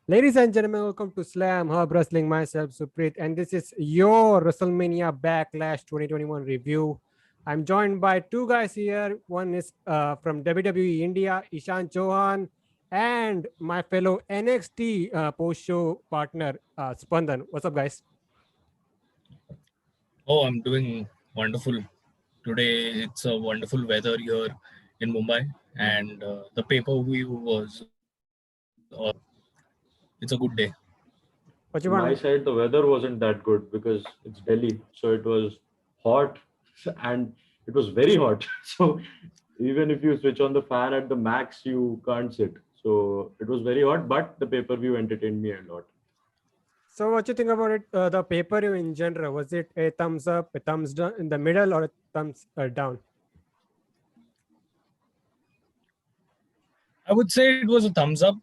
Ladies and gentlemen, welcome to Slam Hub Wrestling. Myself, Supreet, and this is your WrestleMania Backlash 2021 review. I'm joined by two guys here. One is from WWE India, Ishan Chauhan, and my fellow NXT post-show partner, Spandan. What's up, guys? Oh, I'm doing wonderful. Today it's a wonderful weather here in Mumbai, and the pay-per-view was it's a good day. What you On my want? side, the weather wasn't that good because it's Delhi, so it was hot and it was very hot. So even if you switch on the fan at the max, you can't sit. So it was very hot, but the pay-per-view entertained me a lot. So, what you think about it? The pay-per-view in general, was it a thumbs up, a thumbs down, in the middle, or a thumbs down? I would say it was a thumbs up.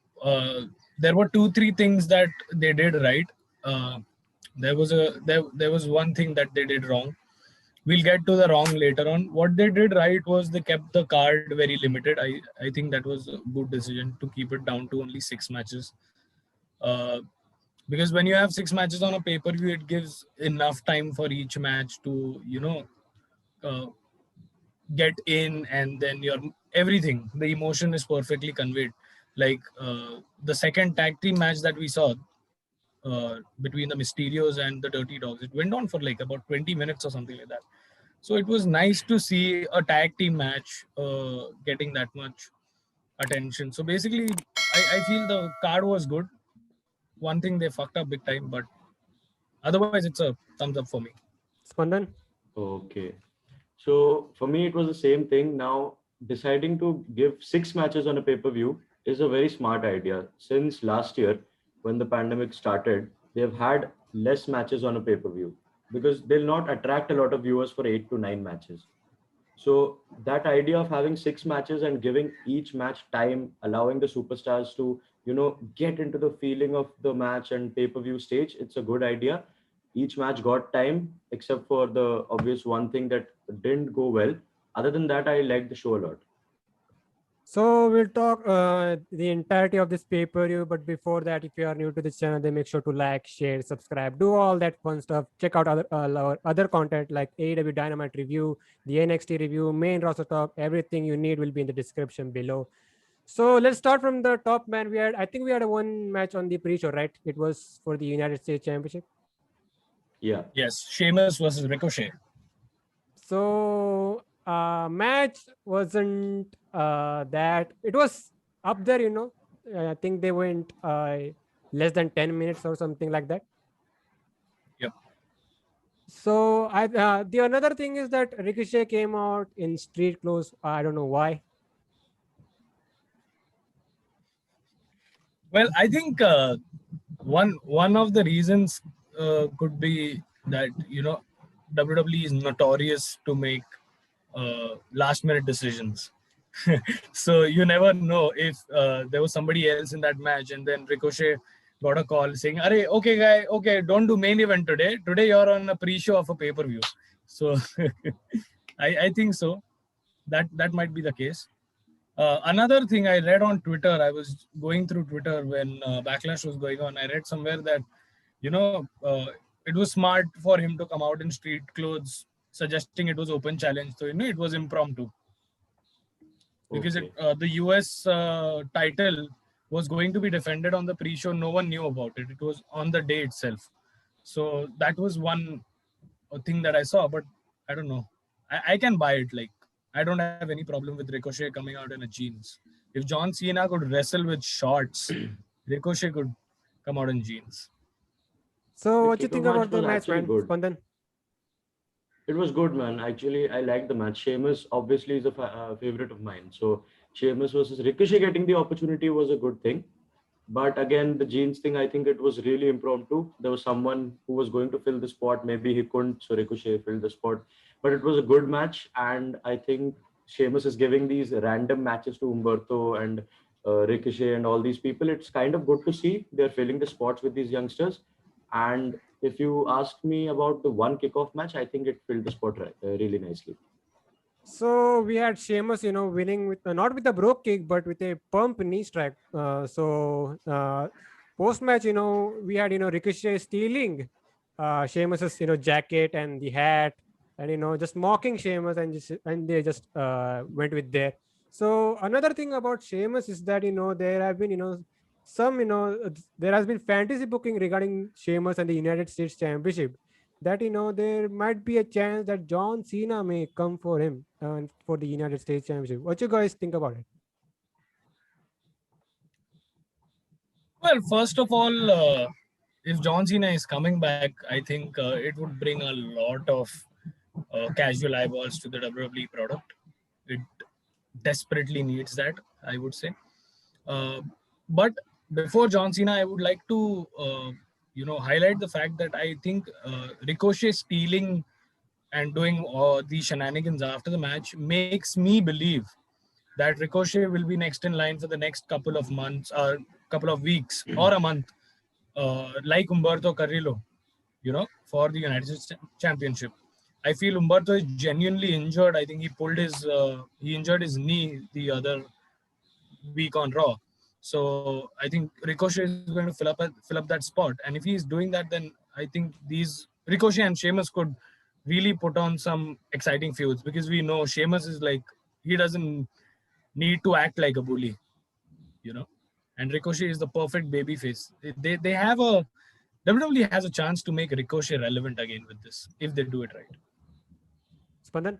There were two, three things that they did right. Uh, there was one thing that they did wrong. We'll get to the wrong later on. What they did right was they kept the card very limited. I think that was a good decision to keep it down to only 6 matches. Uh, because when you have 6 matches on a pay-per-view, it gives enough time for each match to uh, get in, and then your everything, the emotion is perfectly conveyed. Like the second tag team match that we saw between the Mysterios and the Dirty Dogs, it went on for like about 20 minutes or something like that. So it was nice to see a tag team match getting that much attention. So basically, I feel the card was good. One thing, they fucked up big time, but otherwise it's a thumbs up for me. Spandan? Okay. So for me, it was the same thing. Now, deciding to give 6 matches on a pay-per-view is a very smart idea. Since last year, when the pandemic started, they've had less matches on a pay-per-view because they'll not attract a lot of viewers for 8 to 9 matches. So that idea of having 6 matches and giving each match time, allowing the superstars to, get into the feeling of the match and pay-per-view stage, it's a good idea. Each match got time, except for the obvious one thing that didn't go well. Other than that, I liked the show a lot. So we'll talk the entirety of this pay-per-view, but before that, if you are new to this channel, then make sure to like, share, subscribe, do all that fun stuff. Check out our other content like AEW Dynamite review, the NXT review, main roster talk. Everything you need will be in the description below. So let's start from the top, man. I think we had a one match on the pre-show, right? It was for the United States Championship. Yeah. Yes, Sheamus versus Ricochet. So match wasn't that it was up there, I think they went less than 10 minutes or something like that. Yep. So the another thing is that Ricochet came out in street clothes. I don't know why. Well, I think one of the reasons could be that WWE is notorious to make last minute decisions. So you never know if there was somebody else in that match, and then Ricochet got a call saying, "Arey, okay, guy, okay, don't do main event today. Today you're on a pre-show of a pay-per-view." So I think so. That might be the case. Another thing I read on Twitter, I was going through Twitter when Backlash was going on. I read somewhere that, it was smart for him to come out in street clothes, suggesting it was open challenge. So, it was impromptu. Because Okay. the US title was going to be defended on the pre show. No one knew about it. It was on the day itself. So that was one thing that I saw, but I don't know. I can buy it. Like, I don't have any problem with Ricochet coming out in a jeans. If John Cena could wrestle with shorts, Ricochet could come out in jeans. So The what you think kickoff match about the was match, actually man? good. Spandan? It was good, man. Actually, I liked the match. Sheamus obviously is a favorite of mine. So Sheamus versus Ricochet getting the opportunity was a good thing. But again, the jeans thing, I think it was really impromptu. There was someone who was going to fill the spot. Maybe he couldn't, so Ricochet filled the spot. But it was a good match, and I think Sheamus is giving these random matches to Umberto and Ricochet and all these people. It's kind of good to see they're filling the spots with these youngsters. And if you ask me about the one kickoff match, I think it filled the spot really nicely. So we had Sheamus, winning with not with a broke kick, but with a pump knee strike. post match, we had Ricochet stealing Sheamus's jacket and the hat, and just mocking Sheamus, and they just went with there. So another thing about Sheamus is that there have been some there has been fantasy booking regarding Sheamus and the United States Championship, that there might be a chance that John Cena may come for him for the United States Championship. What you guys think about it? Well, first of all, if John Cena is coming back, I think it would bring a lot of casual eyeballs to the WWE product. It desperately needs that, I would say. But before John Cena, I would like to, highlight the fact that I think Ricochet stealing and doing these shenanigans after the match makes me believe that Ricochet will be next in line for the next couple of months or couple of weeks or a month, like Humberto Carrillo, for the United States Championship. I feel Humberto is genuinely injured. I think he injured his knee the other week on Raw. So I think Ricochet is going to fill up that spot. And if he's doing that, then I think these Ricochet and Sheamus could really put on some exciting feuds, because we know Sheamus is like, he doesn't need to act like a bully, and Ricochet is the perfect baby face. They have a WWE has a chance to make Ricochet relevant again with this if they do it right. Spandan?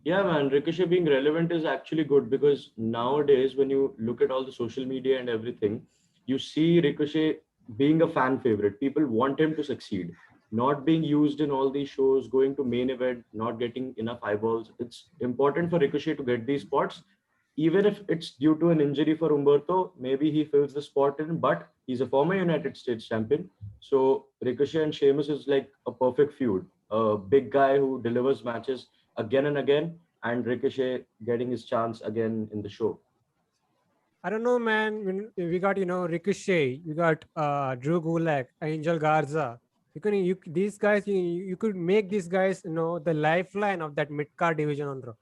Yeah, man, Ricochet being relevant is actually good, because nowadays, when you look at all the social media and everything, you see Ricochet being a fan favorite. People want him to succeed, not being used in all these shows, going to main event, not getting enough eyeballs. It's important for Ricochet to get these spots, even if it's due to an injury for Umberto. Maybe he fills the spot in, but he's a former United States champion. So Ricochet and Sheamus is like a perfect feud. A big guy who delivers matches again and again, and Ricochet getting his chance again in the show. I don't know, man. When we got Ricochet, we got Drew Gulak, Angel Garza. These guys, you could make these guys the lifeline of that mid card division on Raw.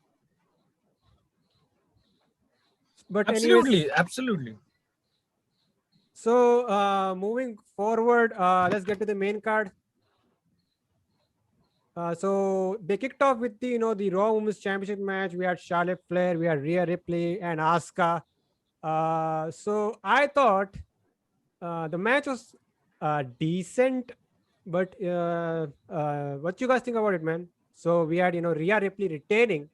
But anyways, Absolutely. so moving forward, let's get to the main card. So they kicked off with the Raw Women's Championship match. We had Charlotte Flair, we had Rhea Ripley, and Asuka. So I thought the match was decent, but what you guys think about it, man? So we had Rhea Ripley retaining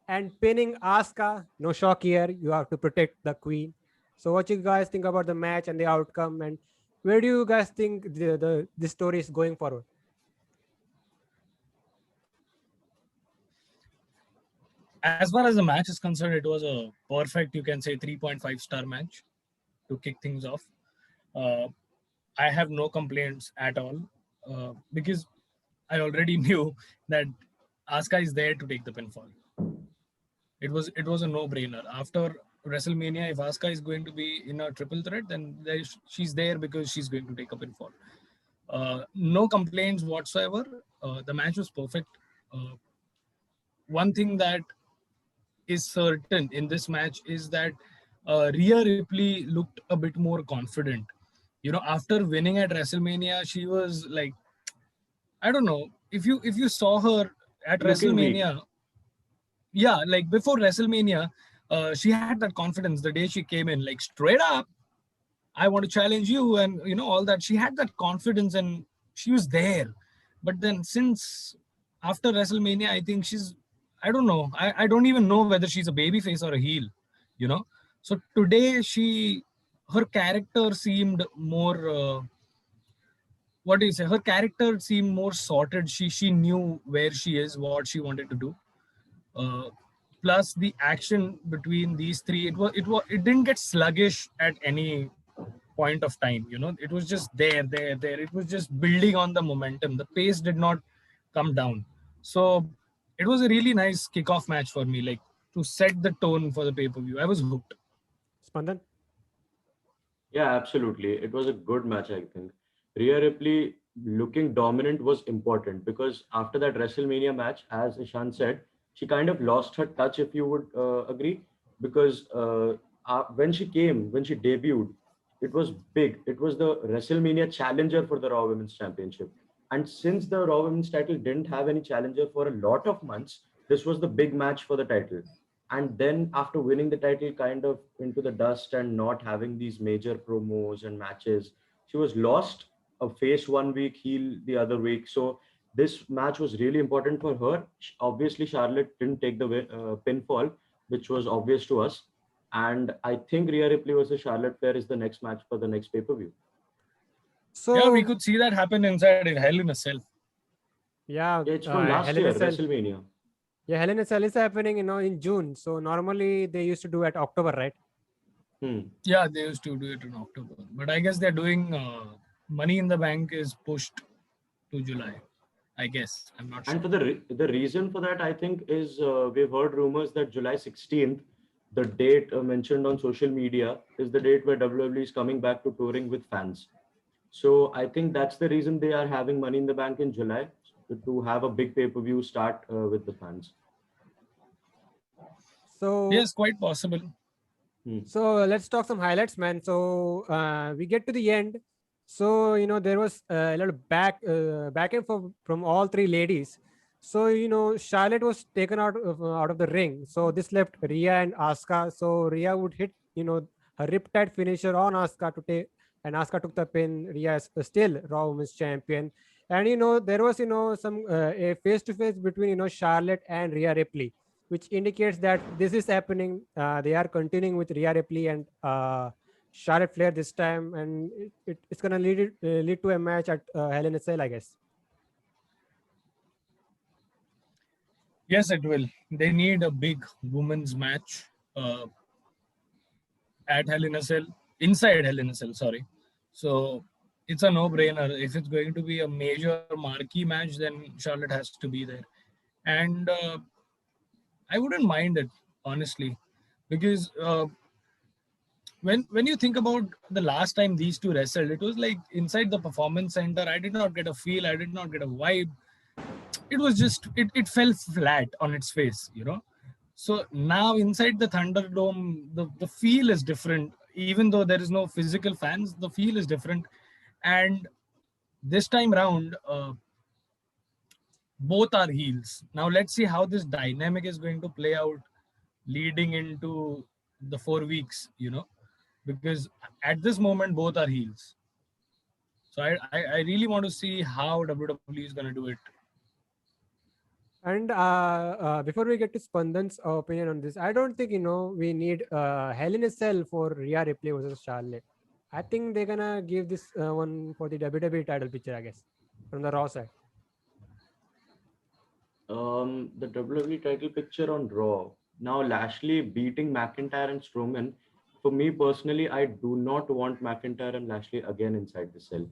and pinning Asuka. No shock here. You have to protect the queen. So what you guys think about the match and the outcome, and where do you guys think the story is going forward? As far as the match is concerned, it was a perfect, you can say, 3.5-star match to kick things off. I have no complaints at all, because I already knew that Asuka is there to take the pinfall. It was a no-brainer. After WrestleMania, if Asuka is going to be in a triple threat, then she's there because she's going to take a pinfall. No complaints whatsoever. The match was perfect. One thing that is certain in this match is that Rhea Ripley looked a bit more confident. After winning at WrestleMania, she was like, I don't know, if you saw her at Looking weak. WrestleMania, yeah, like before WrestleMania, she had that confidence the day she came in, like straight up, I want to challenge you, and all that. She had that confidence and she was there. But then since after WrestleMania, I think I don't know. I don't even know whether she's a babyface or a heel, you know. So today her character seemed more, what do you say? Her character seemed more sorted. She knew where she is, what she wanted to do. Plus the action between these three, it didn't get sluggish at any point of time. It was just there. It was just building on the momentum. The pace did not come down. So it was a really nice kickoff match for me, like to set the tone for the pay-per-view. I was hooked. Spandan? Yeah, absolutely. It was a good match, I think. Rhea Ripley looking dominant was important, because after that WrestleMania match, as Ishan said, she kind of lost her touch, if you would agree, because when she debuted, it was big. It was the WrestleMania challenger for the Raw Women's Championship. And since the Raw Women's title didn't have any challenger for a lot of months, this was the big match for the title. And then after winning the title kind of into the dust and not having these major promos and matches, she was lost a face 1 week, heel the other week. So this match was really important for her. Obviously, Charlotte didn't take the pinfall, which was obvious to us. And I think Rhea Ripley versus Charlotte Flair is the next match for the next pay-per-view. So Yeah, we could see that happen inside in Hell in a Cell. yeah, Yeah, it's from last Hell in year, a Cell. WrestleMania. Yeah, Hell in a Cell is happening, in June. So normally they used to do at October, right? Yeah, they used to do it in October, but I guess they're doing Money in the Bank is pushed to July. I guess I'm not sure. And for the reason for that, I think, is we've heard rumors that July 16th, the date mentioned on social media, is the date where WWE is coming back to touring with fans. So I think that's the reason they are having Money in the Bank in July, to have a big pay-per-view start with the fans. So Yes, quite possible. So let's talk some highlights, man. So we get to the end. So there was a lot of back and forth from all three ladies. So Charlotte was taken out of the ring. So this left Rhea and Asuka. So Rhea would hit her riptide finisher on Asuka to take, and Asuka took the pin. Rhea is still Raw Women's Champion. And there was some a face to face between Charlotte and Rhea Ripley, which indicates that this is happening. They are continuing with Rhea Ripley and Charlotte Flair this time, and it's gonna lead to a match at Hell in a Cell, I guess. Yes, it will. They need a big women's match at Hell in a Cell, inside Hell in a Cell, sorry. So it's a no-brainer. If it's going to be a major marquee match, then Charlotte has to be there. And I wouldn't mind it, honestly, because when you think about the last time these two wrestled, it was like inside the performance center. I did not get a feel. I did not get a vibe. It was just it fell flat on its face, So now inside the Thunderdome, the feel is different. Even though there is no physical fans, the feel is different. And this time round, both are heels. Now let's see how this dynamic is going to play out leading into the 4 weeks, because at this moment both are heels. So I really want to see how WWE is going to do it. And before we get to Spandan's opinion on this, I don't think we need Hell in a Cell for Rhea Ripley versus Charlotte. I think they're gonna give this one for the WWE title picture, I guess, from the Raw side. The WWE title picture on Raw. Now Lashley beating McIntyre and Strowman. For me personally, I do not want McIntyre and Lashley again inside the cell.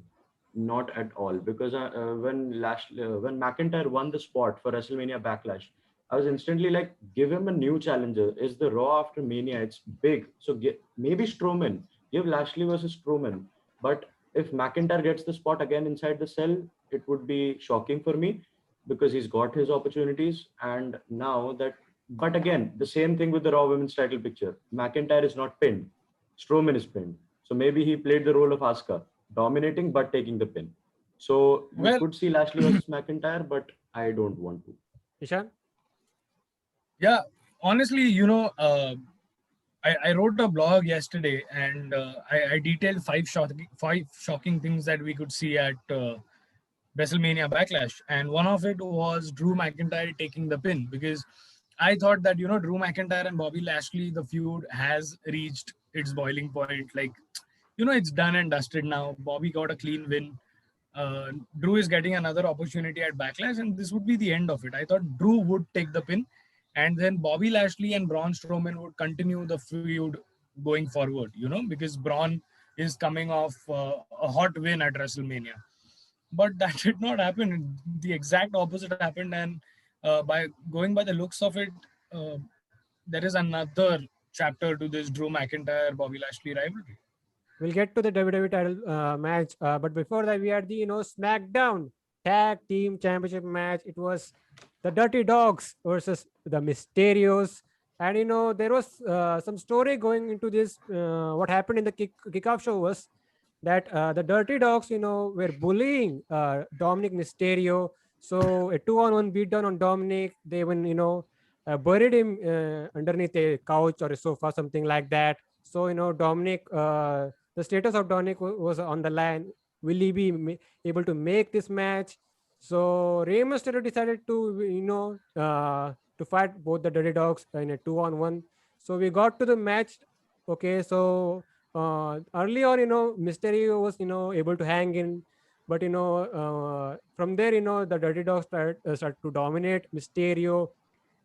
Not at all, because when McIntyre won the spot for WrestleMania Backlash, I was instantly like, give him a new challenger. Is the Raw after Mania? It's big, so maybe Strowman. Give Lashley versus Strowman. But if McIntyre gets the spot again inside the cell, it would be shocking for me, because he's got his opportunities. And now that, but again, the same thing with the Raw Women's title picture. McIntyre is not pinned. Strowman is pinned. So maybe he played the role of Asuka, dominating but taking the pin. So you could see Lashley versus McIntyre, but I don't want to. Ishan? Yeah, honestly, I wrote a blog yesterday, and I detailed five shocking things that we could see at WrestleMania Backlash, and one of it was Drew McIntyre taking the pin, because I thought that Drew McIntyre and Bobby Lashley, the feud has reached its boiling point. Like, it's done and dusted now. Bobby got a clean win. Drew is getting another opportunity at Backlash, and this would be the end of it. I thought Drew would take the pin, and then Bobby Lashley and Braun Strowman would continue the feud going forward, because Braun is coming off a hot win at WrestleMania. But that did not happen. The exact opposite happened, and by going by the looks of it, there is another chapter to this Drew McIntyre Bobby Lashley rivalry. We'll get to the WWE title match, but before that, we had the SmackDown Tag Team Championship match. It was the Dirty Dogs versus the Mysterios. And there was some story going into this. What happened in the kickoff show was that the Dirty Dogs, were bullying Dominic Mysterio. So a 2-on-1 beatdown on Dominic. They even, buried him underneath a couch or a sofa, something like that. So, Dominic, the status of Dominic was on the line. Will he be able to make this match? So Rey Mysterio decided to, to fight both the Dirty Dogs in a 2-on-1. So we got to the match. Okay, so early on, Mysterio was, able to hang in, but from there, the Dirty Dogs started to dominate Mysterio,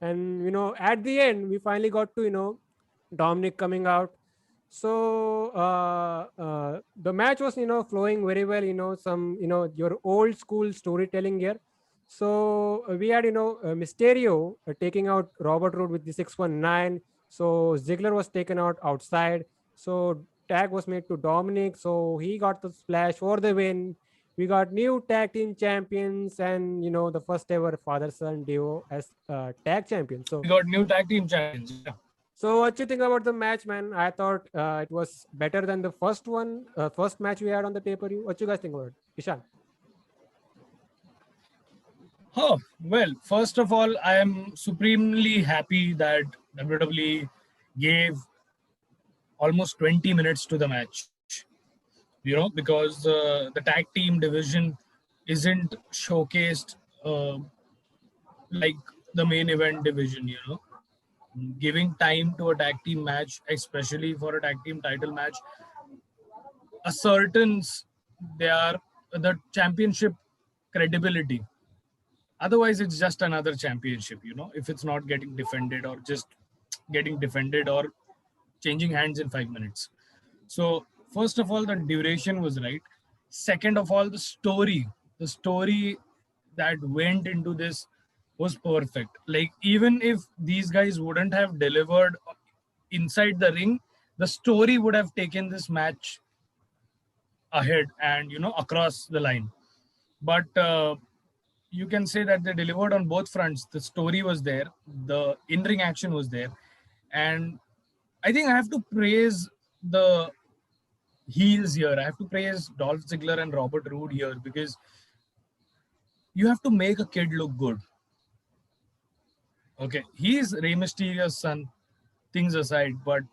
and at the end, we finally got to Dominic coming out. So the match was flowing very well. Some your old school storytelling here. So we had Mysterio taking out Robert Roode with the 619. So Ziggler was taken out outside. So tag was made to Dominic. So he got the splash for the win. We got new tag team champions and the first ever father son duo as tag champions. So We got new tag team champions. Yeah. so what you think about the match, man? I thought it was better than the first one, first match we had on the pay-per-view. What you guys think about it, Ishan? Oh, well, first of all, I am supremely happy that WWE gave almost 20 minutes to the match. Because the tag team division isn't showcased like the main event division, Giving time to a tag team match, especially for a tag team title match, ascertains the championship credibility. Otherwise, it's just another championship, if it's not getting defended or just getting defended or changing hands in 5 minutes. So, first of all, the duration was right. Second of all, the story that went into this was perfect. Like, even if these guys wouldn't have delivered inside the ring, the story would have taken this match ahead and, across the line. But you can say that they delivered on both fronts. The story was there, the in-ring action was there, and I think I have to praise the heels here. I have to praise Dolph Ziggler and Robert Roode here, because you have to make a kid look good. Okay, he is Rey Mysterio's son, things aside, but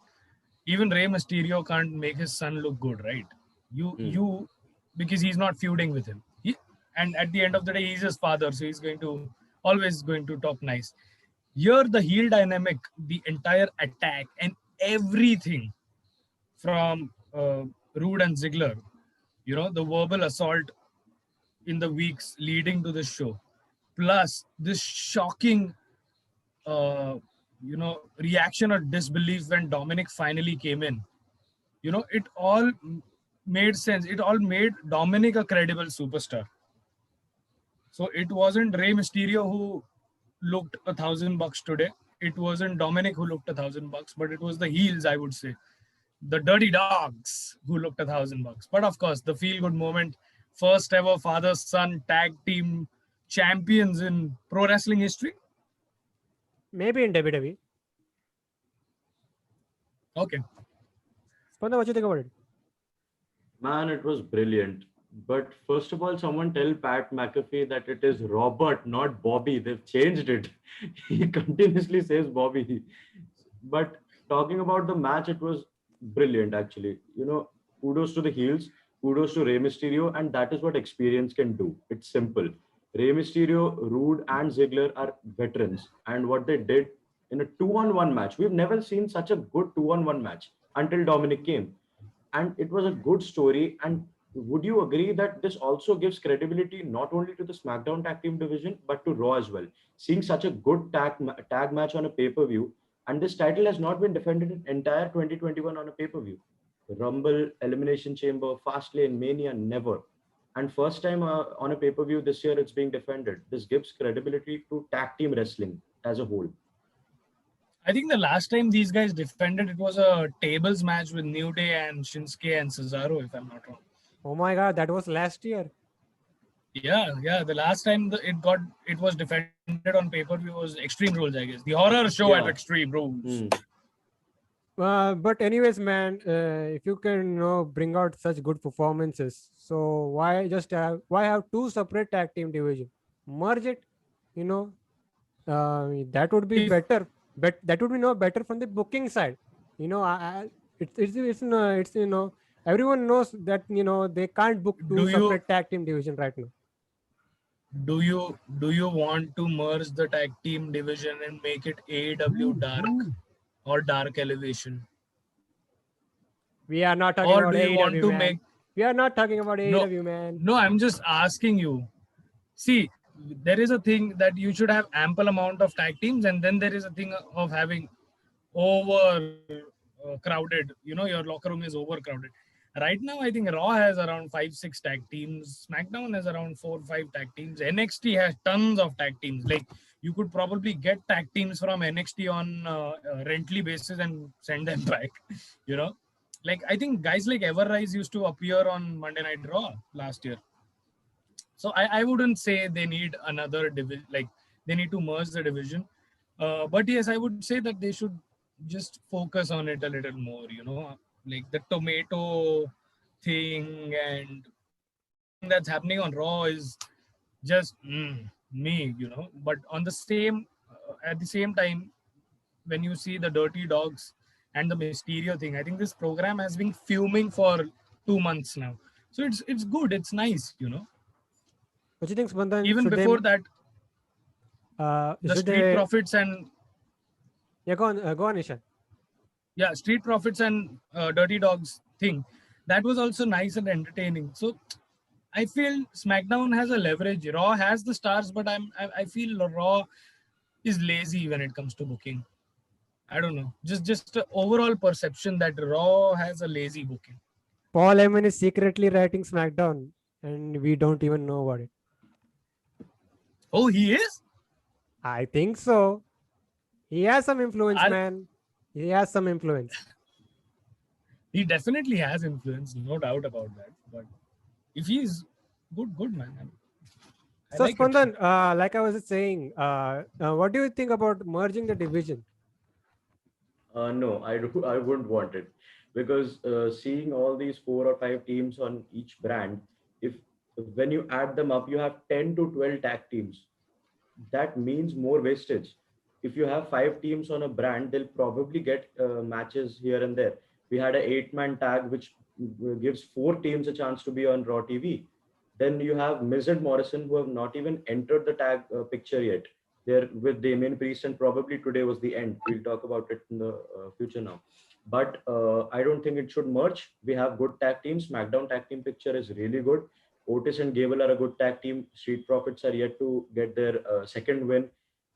even Rey Mysterio can't make his son look good, right? You because he's not feuding with him. And at the end of the day, he's his father, so he's always going to talk nice. Here, the heel dynamic, the entire attack, and everything from Roode and Ziggler, the verbal assault in the weeks leading to this show, plus this shocking, reaction or disbelief when Dominic finally came in. It all made sense. It all made Dominic a credible superstar. So it wasn't Rey Mysterio who looked $1,000 today. It wasn't Dominic who looked $1,000, but it was the heels, I would say, the Dirty Dogs who looked $1,000. But of course, the feel-good moment, first ever father-son tag team champions in pro wrestling history. Maybe in WWE. Okay. Spanda, what you think about it? Man, it was brilliant. But first of all, someone tell Pat McAfee that it is Robert, not Bobby. They've changed it. He continuously says Bobby. But talking about the match, it was brilliant, actually. Kudos to the heels, kudos to Rey Mysterio, and that is what experience can do. It's simple. Rey Mysterio, Roode, and Ziggler are veterans, and what they did in a 2-on-1 match, we've never seen such a good 2-on-1 match until Dominic came. And it was a good story. And would you agree that this also gives credibility not only to the SmackDown tag team division, but to Raw as well? Seeing such a good tag match on a pay-per-view, and this title has not been defended in entire 2021 on a pay-per-view. Rumble, Elimination Chamber, Fastlane, Mania, never. And first time on a pay-per-view this year, it's being defended. This gives credibility to tag team wrestling as a whole. I think the last time these guys defended, it was a tables match with New Day and Shinsuke and Cesaro, if I'm not wrong. Oh my God, that was last year. Yeah. The last time it was defended on pay-per-view was Extreme Rules, I guess. The horror show at Yeah. Extreme Rules. But anyways, man, if you can, bring out such good performances, so why have two separate tag team division? Merge it, you know, that would be If better. But that would be no better from the booking side. It's everyone knows that they can't book two do you separate tag team division right now. do you want to merge the tag team division and make it AEW Dark or Dark Elevation? We are not talking Or about do you want AEW, to man. make We are not talking about no AEW, man. no, I'm just asking you. See, there is a thing that you should have ample amount of tag teams, and then there is a thing of having over crowded. Your locker room is overcrowded. Right now, I think Raw has around 5-6 tag teams. SmackDown has around 4-5 tag teams. NXT has tons of tag teams. Like, you could probably get tag teams from NXT on rently basis and send them back. You know, like I think guys like Everrise used to appear on Monday Night Raw last year. So I wouldn't say they need another division, like they need to merge the division. But yes, I would say that they should just focus on it a little more, like the tomato thing and that's happening on Raw is just me, But at the same time, when you see the Dirty Dogs and the Mysterio thing, I think this program has been fuming for 2 months now. So it's good, it's nice. What do you think, Spandan? Even Should they? before that, the Should Street they? Profits and Yeah, go on, Ishan. Street Profits and Dirty Dogs thing, that was also nice and entertaining. So I feel SmackDown has a leverage. Raw has the stars, but I feel Raw is lazy when it comes to booking. I don't know. Just a overall perception that Raw has a lazy booking. Paul Heyman is secretly writing SmackDown, and we don't even know about it. Oh, he is? I think so. He has some influence, man. He has some influence. He definitely has influence, no doubt about that. But if he's good man. So, Spandan, like I was saying, what do you think about merging the division? No, I wouldn't want it because seeing all these 4 or 5 teams on each brand, if when you add them up, you have 10 to 12 tag teams. That means more wastage. If you have 5 teams on a brand, they'll probably get matches here and there. We had an 8-man tag, which gives 4 teams a chance to be on Raw TV. Then you have Miz and Morrison, who have not even entered the tag picture yet. They're with Damian Priest, and probably today was the end. We'll talk about it in the future now. But I don't think it should merge. We have good tag teams. SmackDown tag team picture is really good. Otis and Gable are a good tag team. Street Profits are yet to get their second win.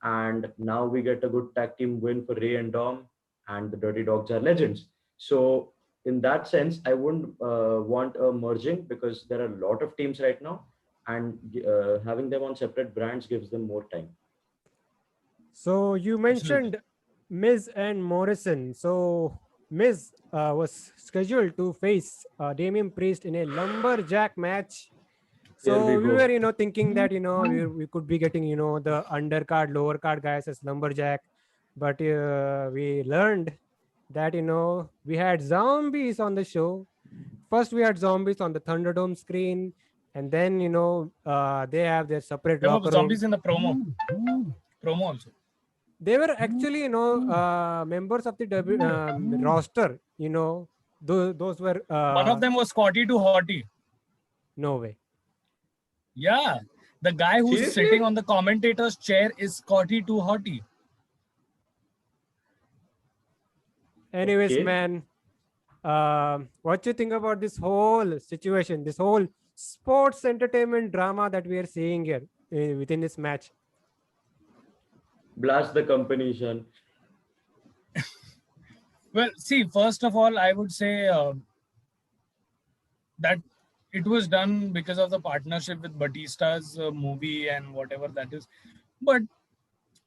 And now we get a good tag team win for Ray and Dom, and the Dirty Dogs are legends. So in that sense, I wouldn't want a merging because there are a lot of teams right now, and having them on separate brands gives them more time. So you mentioned Miz and Morrison. So Miz was scheduled to face Damian Priest in a lumberjack match. So we were, thinking that we could be getting the undercard, lower card guys as lumberjack, but we learned that we had zombies on the show. First we had zombies on the Thunderdome screen, and then they have their separate There locker were zombies room. in the promo also. They were actually members of the roster. Those were one of them was Scotty to Hottie. No way. Yeah, the guy who's Seriously? sitting on the commentator's chair is Scotty to Hottie. Anyways, Okay. man, what do you think about this whole situation, this whole sports entertainment drama that we are seeing here within this match? Blast the company, Sean. Well, see, first of all, I would say that it was done because of the partnership with Batista's movie and whatever that is. But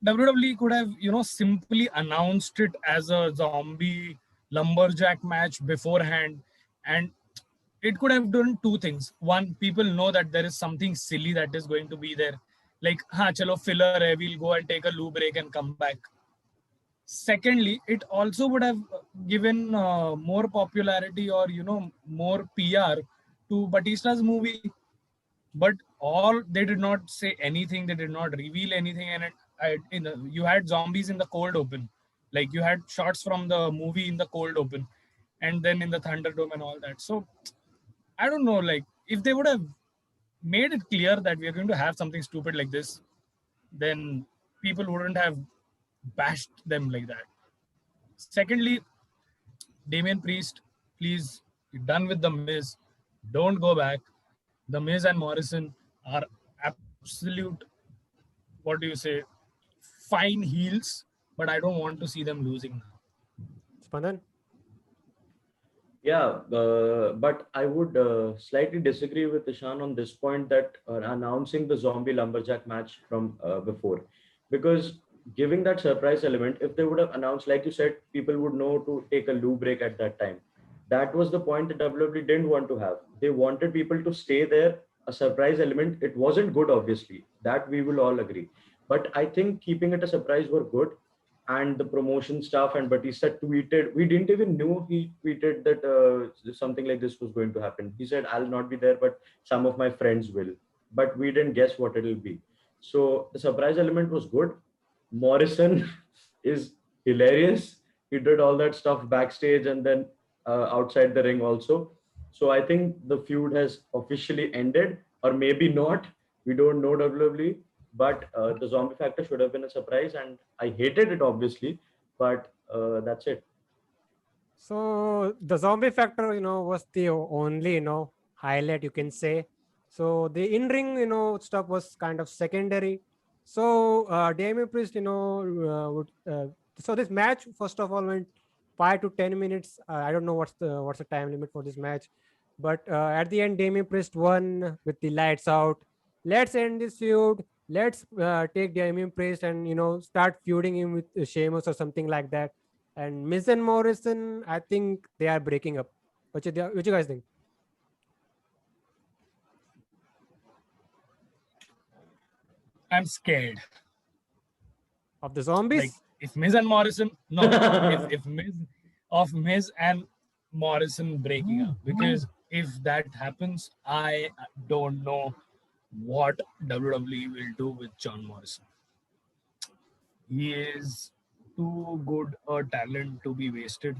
WWE could have, simply announced it as a zombie lumberjack match beforehand. And it could have done two things. One, people know that there is something silly that is going to be there. Like, ha, chalo filler hai, we'll go and take a loo break and come back. Secondly, it also would have given more popularity or, more PR to Batista's movie. But all they did not say anything, they did not reveal anything. And you had zombies in the cold open. Like you had shots from the movie in the cold open and then in the Thunderdome and all that. So I don't know, like if they would have made it clear that we are going to have something stupid like this, then people wouldn't have bashed them like that. Secondly, Damian Priest, please, you're done with the Miz. Don't go back. The Miz and Morrison are absolute, what do you say, fine heels, but I don't want to see them losing now. Spandan? Yeah, but I would slightly disagree with Ishan on this point that announcing the zombie lumberjack match from before, because giving that surprise element, if they would have announced, like you said, people would know to take a loo break at that time. That was the point that WWE didn't want to have. They wanted people to stay there, a surprise element. It wasn't good, obviously, that we will all agree. But I think keeping it a surprise were good, and the promotion stuff, and Batista tweeted, we didn't even know he tweeted that something like this was going to happen. He said, I'll not be there, but some of my friends will. But we didn't guess what it'll be. So the surprise element was good. Morrison is hilarious. He did all that stuff backstage and then outside the ring also. So I think the feud has officially ended, or maybe not. We don't know WWE, but the zombie factor should have been a surprise, and I hated it obviously, but that's it. So the zombie factor, was the only, highlight you can say. So the in-ring, stuff was kind of secondary. So Damian Priest, so this match, first of all, went 5 to 10 minutes. I don't know what's the time limit for this match, but at the end, Damian Priest won with the lights out. Let's end this feud. Let's take Damian Priest and start feuding him with Sheamus or something like that. And Miz and Morrison, I think they are breaking up. What you guys think? I'm scared. Of the zombies? Like if Miz and Morrison, no, if Miz and Morrison breaking up, because if that happens, I don't know what WWE will do with John Morrison. He is too good a talent to be wasted.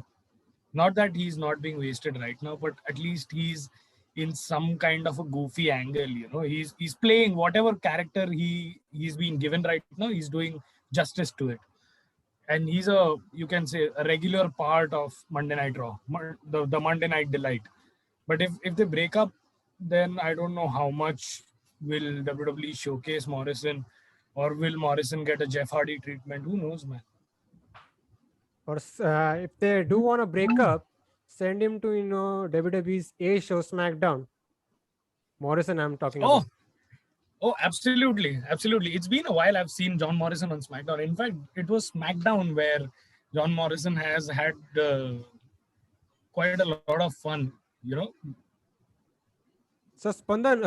Not that he's not being wasted right now, but at least he's in some kind of a goofy angle. He's playing whatever character he's been given right now. He's doing justice to it, and he's you can say a regular part of Monday Night Raw, the Monday Night Delight. But if they break up, then I don't know how much will WWE showcase Morrison, or will Morrison get a Jeff Hardy treatment? Who knows, man? Or if they do want to break up, send him to WWE's A show SmackDown. Morrison, I'm talking about. Oh, absolutely. Absolutely. It's been a while I've seen John Morrison on SmackDown. In fact, it was SmackDown where John Morrison has had quite a lot of fun, So Spandan,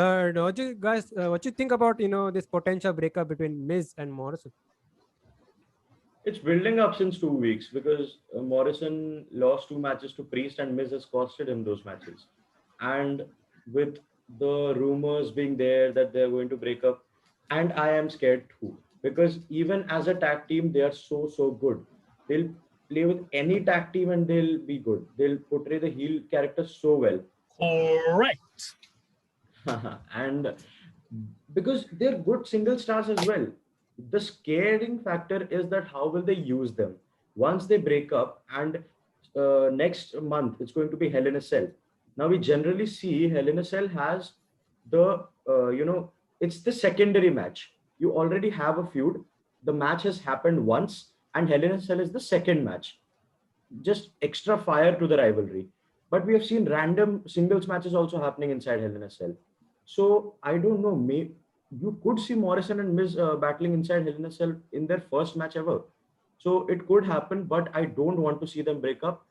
what you think about this potential breakup between Miz and Morrison? It's building up since 2 weeks, because Morrison lost 2 matches to Priest, and Miz has costed him those matches. And with the rumors being there that they're going to break up, and I am scared too, because even as a tag team, they are so good. They'll play with any tag team and they'll be good. They'll portray the heel character so well. Correct. And because they're good single stars as well. The scaring factor is that how will they use them once they break up, and next month it's going to be Hell in a Cell. Now we generally see Hell in a Cell has the it's the secondary match. You already have a feud. The match has happened once, and Hell in a Cell is the second match. Just extra fire to the rivalry. But we have seen random singles matches also happening inside Hell in a Cell. So I don't know. You could see Morrison and Miz battling inside Hell in a Cell in their first match ever. So it could happen, but I don't want to see them break up.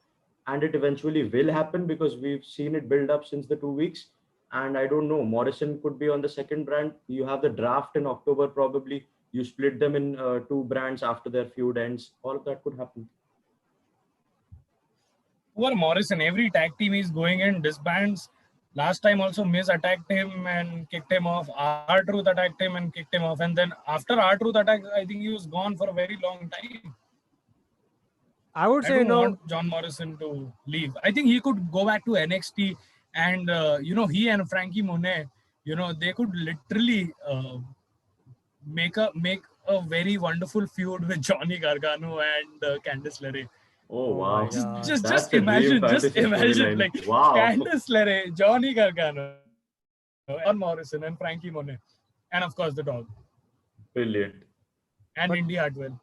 and it eventually will happen because we've seen it build up since the 2 weeks. And I don't know, Morrison could be on the second brand. You have the draft in October probably. You split them in two brands after their feud ends. All of that could happen. Poor Morrison, every tag team is going in disbands. Last time also Miz attacked him and kicked him off. R-Truth attacked him and kicked him off. And then after R-Truth attack, I think he was gone for a very long time. I would I say don't no. want John Morrison to leave. I think he could go back to NXT and, he and Frankie Monet, they could literally make a very wonderful feud with Johnny Gargano and Candice LeRae. Oh, Oh wow. my God. Just That's a dream imagine, fantasy storyline. like Wow. Candice LeRae, Johnny Gargano, John Morrison, and Frankie Monet, and of course the dog, Brilliant. and But- Indy Hartwell.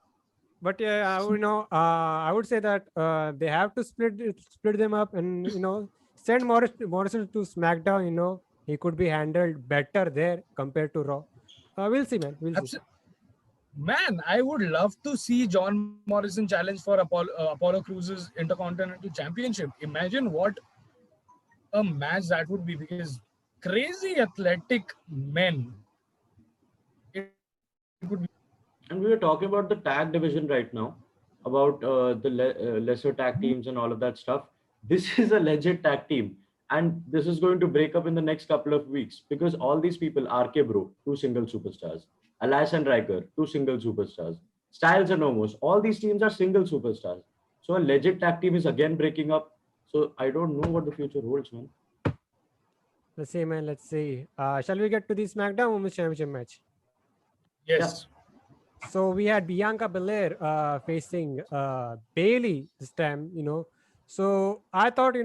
But yeah, I would say that they have to split them up and send Morrison to SmackDown. He could be handled better there compared to Raw. We'll see, man. We'll see. Man, I would love to see John Morrison challenge for Apollo Crews' Intercontinental Championship. Imagine what a match that would be, because crazy athletic men. It would be. And we were talking about the tag division right now, about the lesser tag teams and all of that stuff. This is a legit tag team. And this is going to break up in the next couple of weeks because all these people, RK Bro, 2 single superstars, Elias and Riker, 2 single superstars, Styles and Omos, all these teams are single superstars. So a legit tag team is again breaking up. So I don't know what the future holds, man. Let's see, man. Let's see. Shall we get to the SmackDown Women's Championship match? Yes. So we had Bianca Belair facing Bailey this time. So I thought,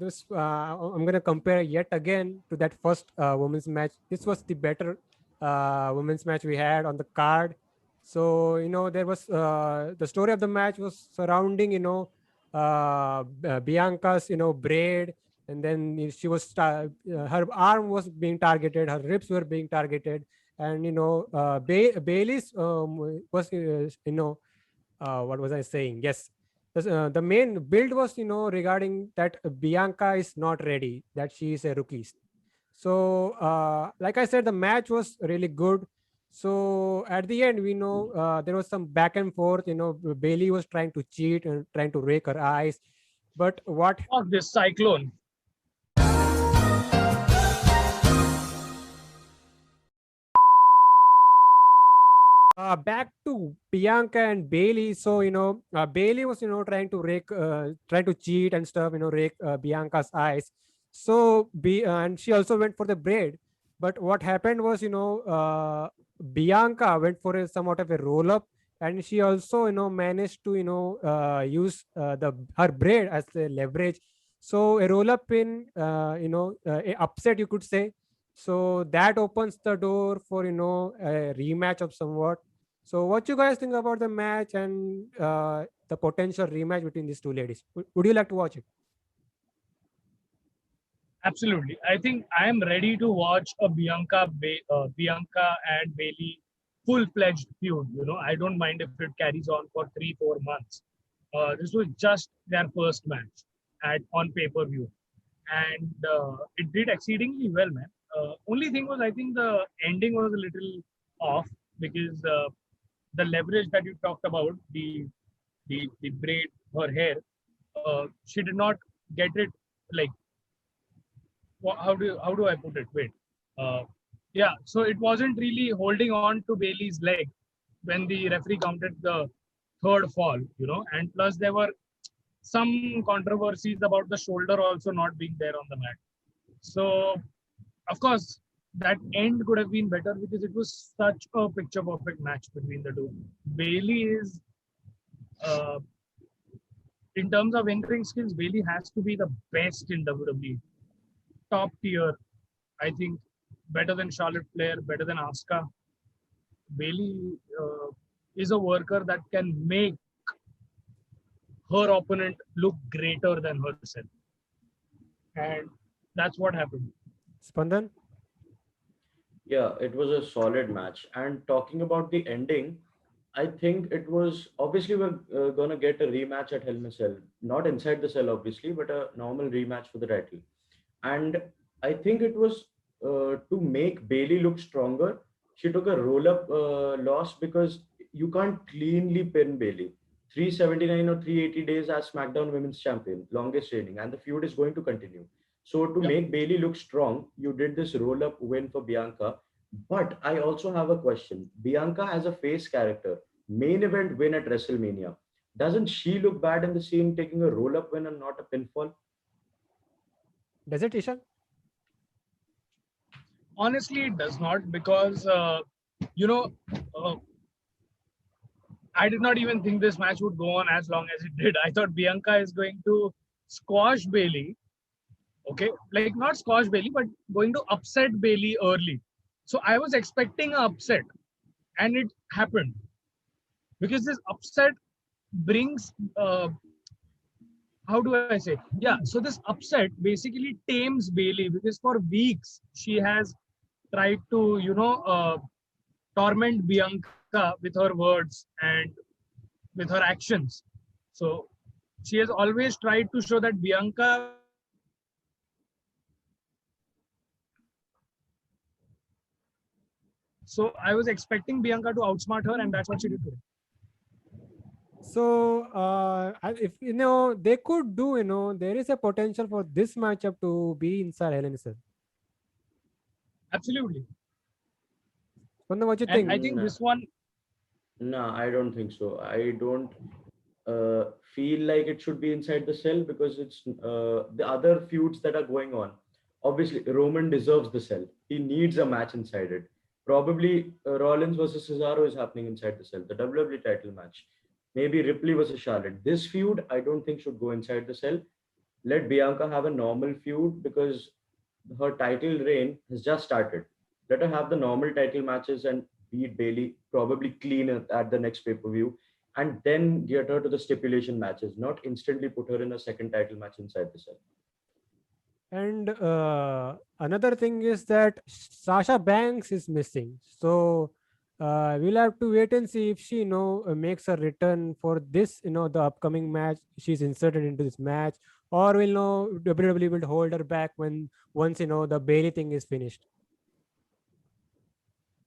this I'm gonna compare yet again to that first women's match. This was the better women's match we had on the card. So there was the story of the match was surrounding Bianca's braid, and then she was her arm was being targeted, her ribs were being targeted, and Bailey's was what was I saying? Yes, the main build was regarding that Bianca is not ready, that she is a rookie. So like I said, the match was really good. So at the end, we know there was some back and forth. Bailey was trying to cheat and trying to rake her eyes, but what Fuck this cyclone. back to Bianca and Bailey. So Bailey was trying to cheat and stuff. Rake Bianca's eyes. So and she also went for the braid. But what happened was Bianca went for somewhat of a roll up, and she also managed to use her braid as the leverage. So a roll up in a upset, you could say. So that opens the door for a rematch of somewhat. So what you guys think about the match and the potential rematch between these two ladies? Would you like to watch it? Absolutely. I think I am ready to watch a Bianca and Bailey full-fledged feud. I don't mind if it carries on for 3-4 months. This was just their first match on pay-per-view, and it did exceedingly well, man. Only thing was, I think the ending was a little off because the leverage that you talked about, the braid, her hair, she did not get it like. How do I put it? Wait. Yeah, so it wasn't really holding on to Bailey's leg when the referee counted the third fall, and plus there were some controversies about the shoulder also not being there on the mat. So, of course, that end could have been better because it was such a picture perfect match between the two. Bailey is, in terms of in-ring skills, Bailey has to be the best in WWE. Top tier, I think, better than Charlotte Flair, better than Asuka. Bailey is a worker that can make her opponent look greater than herself. And that's what happened. Spandan? Yeah, it was a solid match. And talking about the ending, I think it was obviously we're gonna get a rematch at Hell in a Cell, not inside the cell obviously, but a normal rematch for the title. And I think it was to make Bailey look stronger. She took a roll up loss because you can't cleanly pin Bailey. 379 or 380 days as SmackDown Women's Champion, longest reigning, and the feud is going to continue. So to Yeah. make Bailey look strong, you did this roll up win for Bianca. But I also have a question. Bianca as a face character, main event win at WrestleMania. Doesn't she look bad in the scene taking a roll up win and not a pinfall? Does it, Ishan? Honestly, it does not, because you know, uh, I did not even think this match would go on as long as it did. I thought Bianca is going to squash Bailey. Okay, like not squash Bailey, but going to upset Bailey early. So I was expecting an upset, and it happened, because this upset brings how do I say? Yeah, so this upset basically tames Bailey, because for weeks she has tried to, torment Bianca with her words and with her actions. So she has always tried to show that Bianca will not lose to Bailey. So I was expecting Bianca to outsmart her, and that's what she did today. So, if they could do, there is a potential for this matchup to be inside Hell in a Cell. Absolutely. Spanda, what you And I think? think No, this one, no, I don't think so. I don't feel like it should be inside the cell because it's the other feuds that are going on. Obviously, Roman deserves the cell. He needs a match inside it. Probably Rollins versus Cesaro is happening inside the cell, the WWE title match. Maybe Ripley versus Charlotte. This feud, I don't think should go inside the cell. Let Bianca have a normal feud because her title reign has just started. Let her have the normal title matches and beat Bailey, probably clean at the next pay per view, and then get her to the stipulation matches, not instantly put her in a second title match inside the cell. And another thing is that Sasha Banks is missing. So we'll have to wait and see if she, makes a return for this, the upcoming match. She's inserted into this match, or will WWE will hold her back when once the Bailey thing is finished.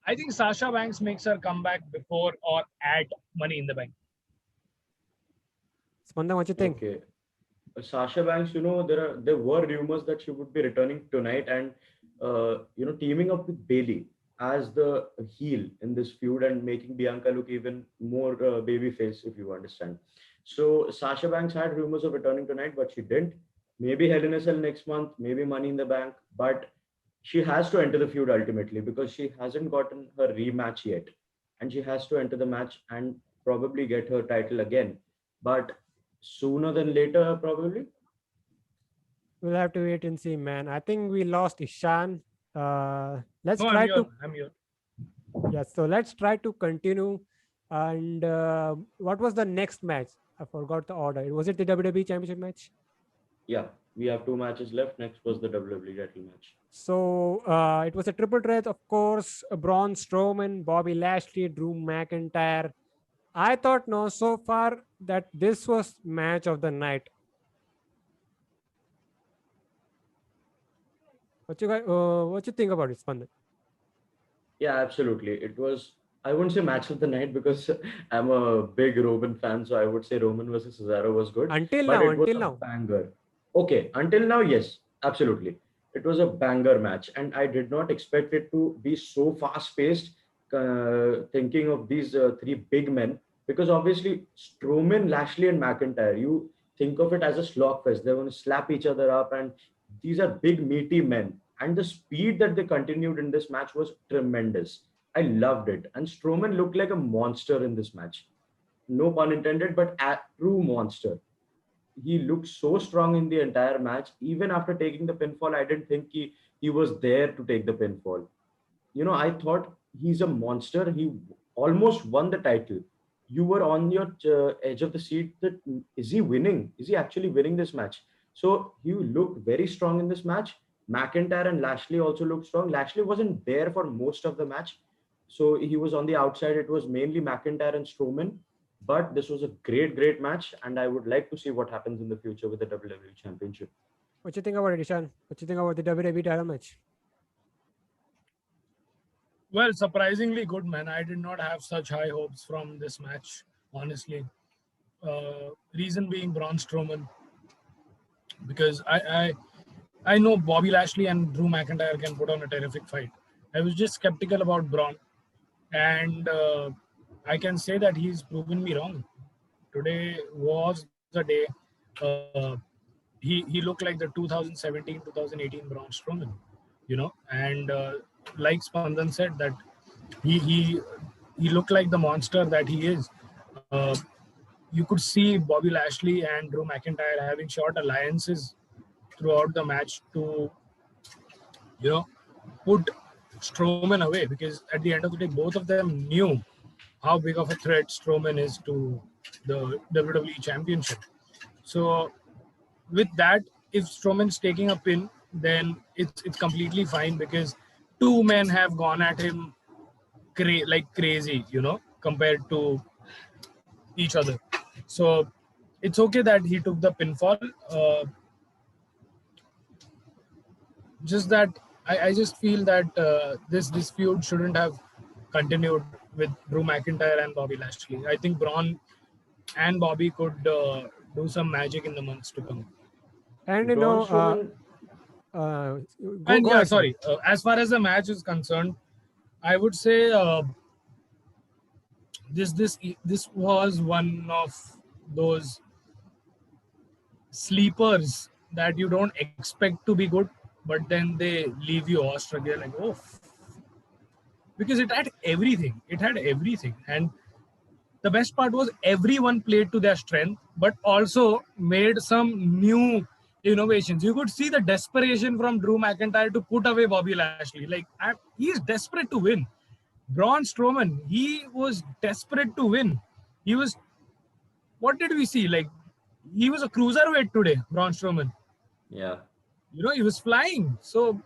I think Sasha Banks makes her comeback before or at Money in the Bank. Spanda, what you think? Okay. Sasha Banks, there were rumors that she would be returning tonight and teaming up with Bailey as the heel in this feud and making Bianca look even more babyface, if you understand. So Sasha Banks had rumors of returning tonight, but she didn't. Maybe Hell in a Cell next month, maybe Money in the Bank, but she has to enter the feud ultimately because she hasn't gotten her rematch yet, and she has to enter the match and probably get her title again. But sooner than later, probably. We'll have to wait and see, man. I think we lost Ishan. Let's No, I'm try here. to I'm here. so let's try to continue. And what was the next match? I forgot the order. Was it the WWE Championship match? Yeah, we have two matches left. Next was the WWE title match. So it was a triple threat, of course. Braun Strowman, Bobby Lashley, Drew McIntyre. I thought no, so far that this was match of the night. What you think about it, Spandan? Yeah, absolutely. It was, I wouldn't say match of the night because I'm a big Roman fan, so I would say Roman versus Cesaro was good, Until but now, it was until a now. banger. Okay, until now, yes, absolutely. It was a banger match, and I did not expect it to be so fast paced, thinking of these three big men, because obviously Strowman, Lashley, and McIntyre, you think of it as a slogfest. They're going to slap each other up, and these are big, meaty men. And the speed that they continued in this match was tremendous. I loved it. And Strowman looked like a monster in this match. No pun intended, but a true monster. He looked so strong in the entire match. Even after taking the pinfall, I didn't think he was there to take the pinfall. I thought he's a monster. He almost won the title. You were on your edge of the seat that is he winning? Is he actually winning this match? So he looked very strong in this match. McIntyre and Lashley also looked strong. Lashley wasn't there for most of the match, So he was on the outside. It was mainly McIntyre and Strowman. But this was a great match, and I would like to see what happens in the future with the WWE Championship. What you think about it, Ishan? What you think about the WWE title match? Well, surprisingly good, man. I did not have such high hopes from this match, honestly. Reason being Braun Strowman, because I know Bobby Lashley and Drew McIntyre can put on a terrific fight. I was just skeptical about Braun, and I can say that he's proven me wrong. Today was the day. Uh, he looked like the 2017-2018 Braun Strowman, and like Spandan said that he he he looked like the monster that he is. Uh, you could see Bobby Lashley and Drew McIntyre having short alliances throughout the match to, put Strowman away, because at the end of the day, both of them knew how big of a threat Strowman is to the WWE Championship. So with that, if Strowman's taking a pin, then it's completely fine, because two men have gone at him like crazy, compared to each other. So it's okay that he took the pinfall. Just that I just feel that this feud shouldn't have continued with Drew McIntyre and Bobby Lashley. I think Braun and Bobby could do some magic in the months to come. And Braun Strowman, And go yeah, ahead, sorry. As far as the match is concerned, I would say this was one of those sleepers that you don't expect to be good, but then they leave you awestruck. You're like, oh, because it had everything. It had everything, and the best part was everyone played to their strength, but also made some new innovations. You could see the desperation from Drew McIntyre to put away Bobby Lashley. Like, he's desperate to win. Braun Strowman, he was desperate to win. He was, what did we see? Like, he was a cruiserweight today, Braun Strowman. yeah. He was flying. So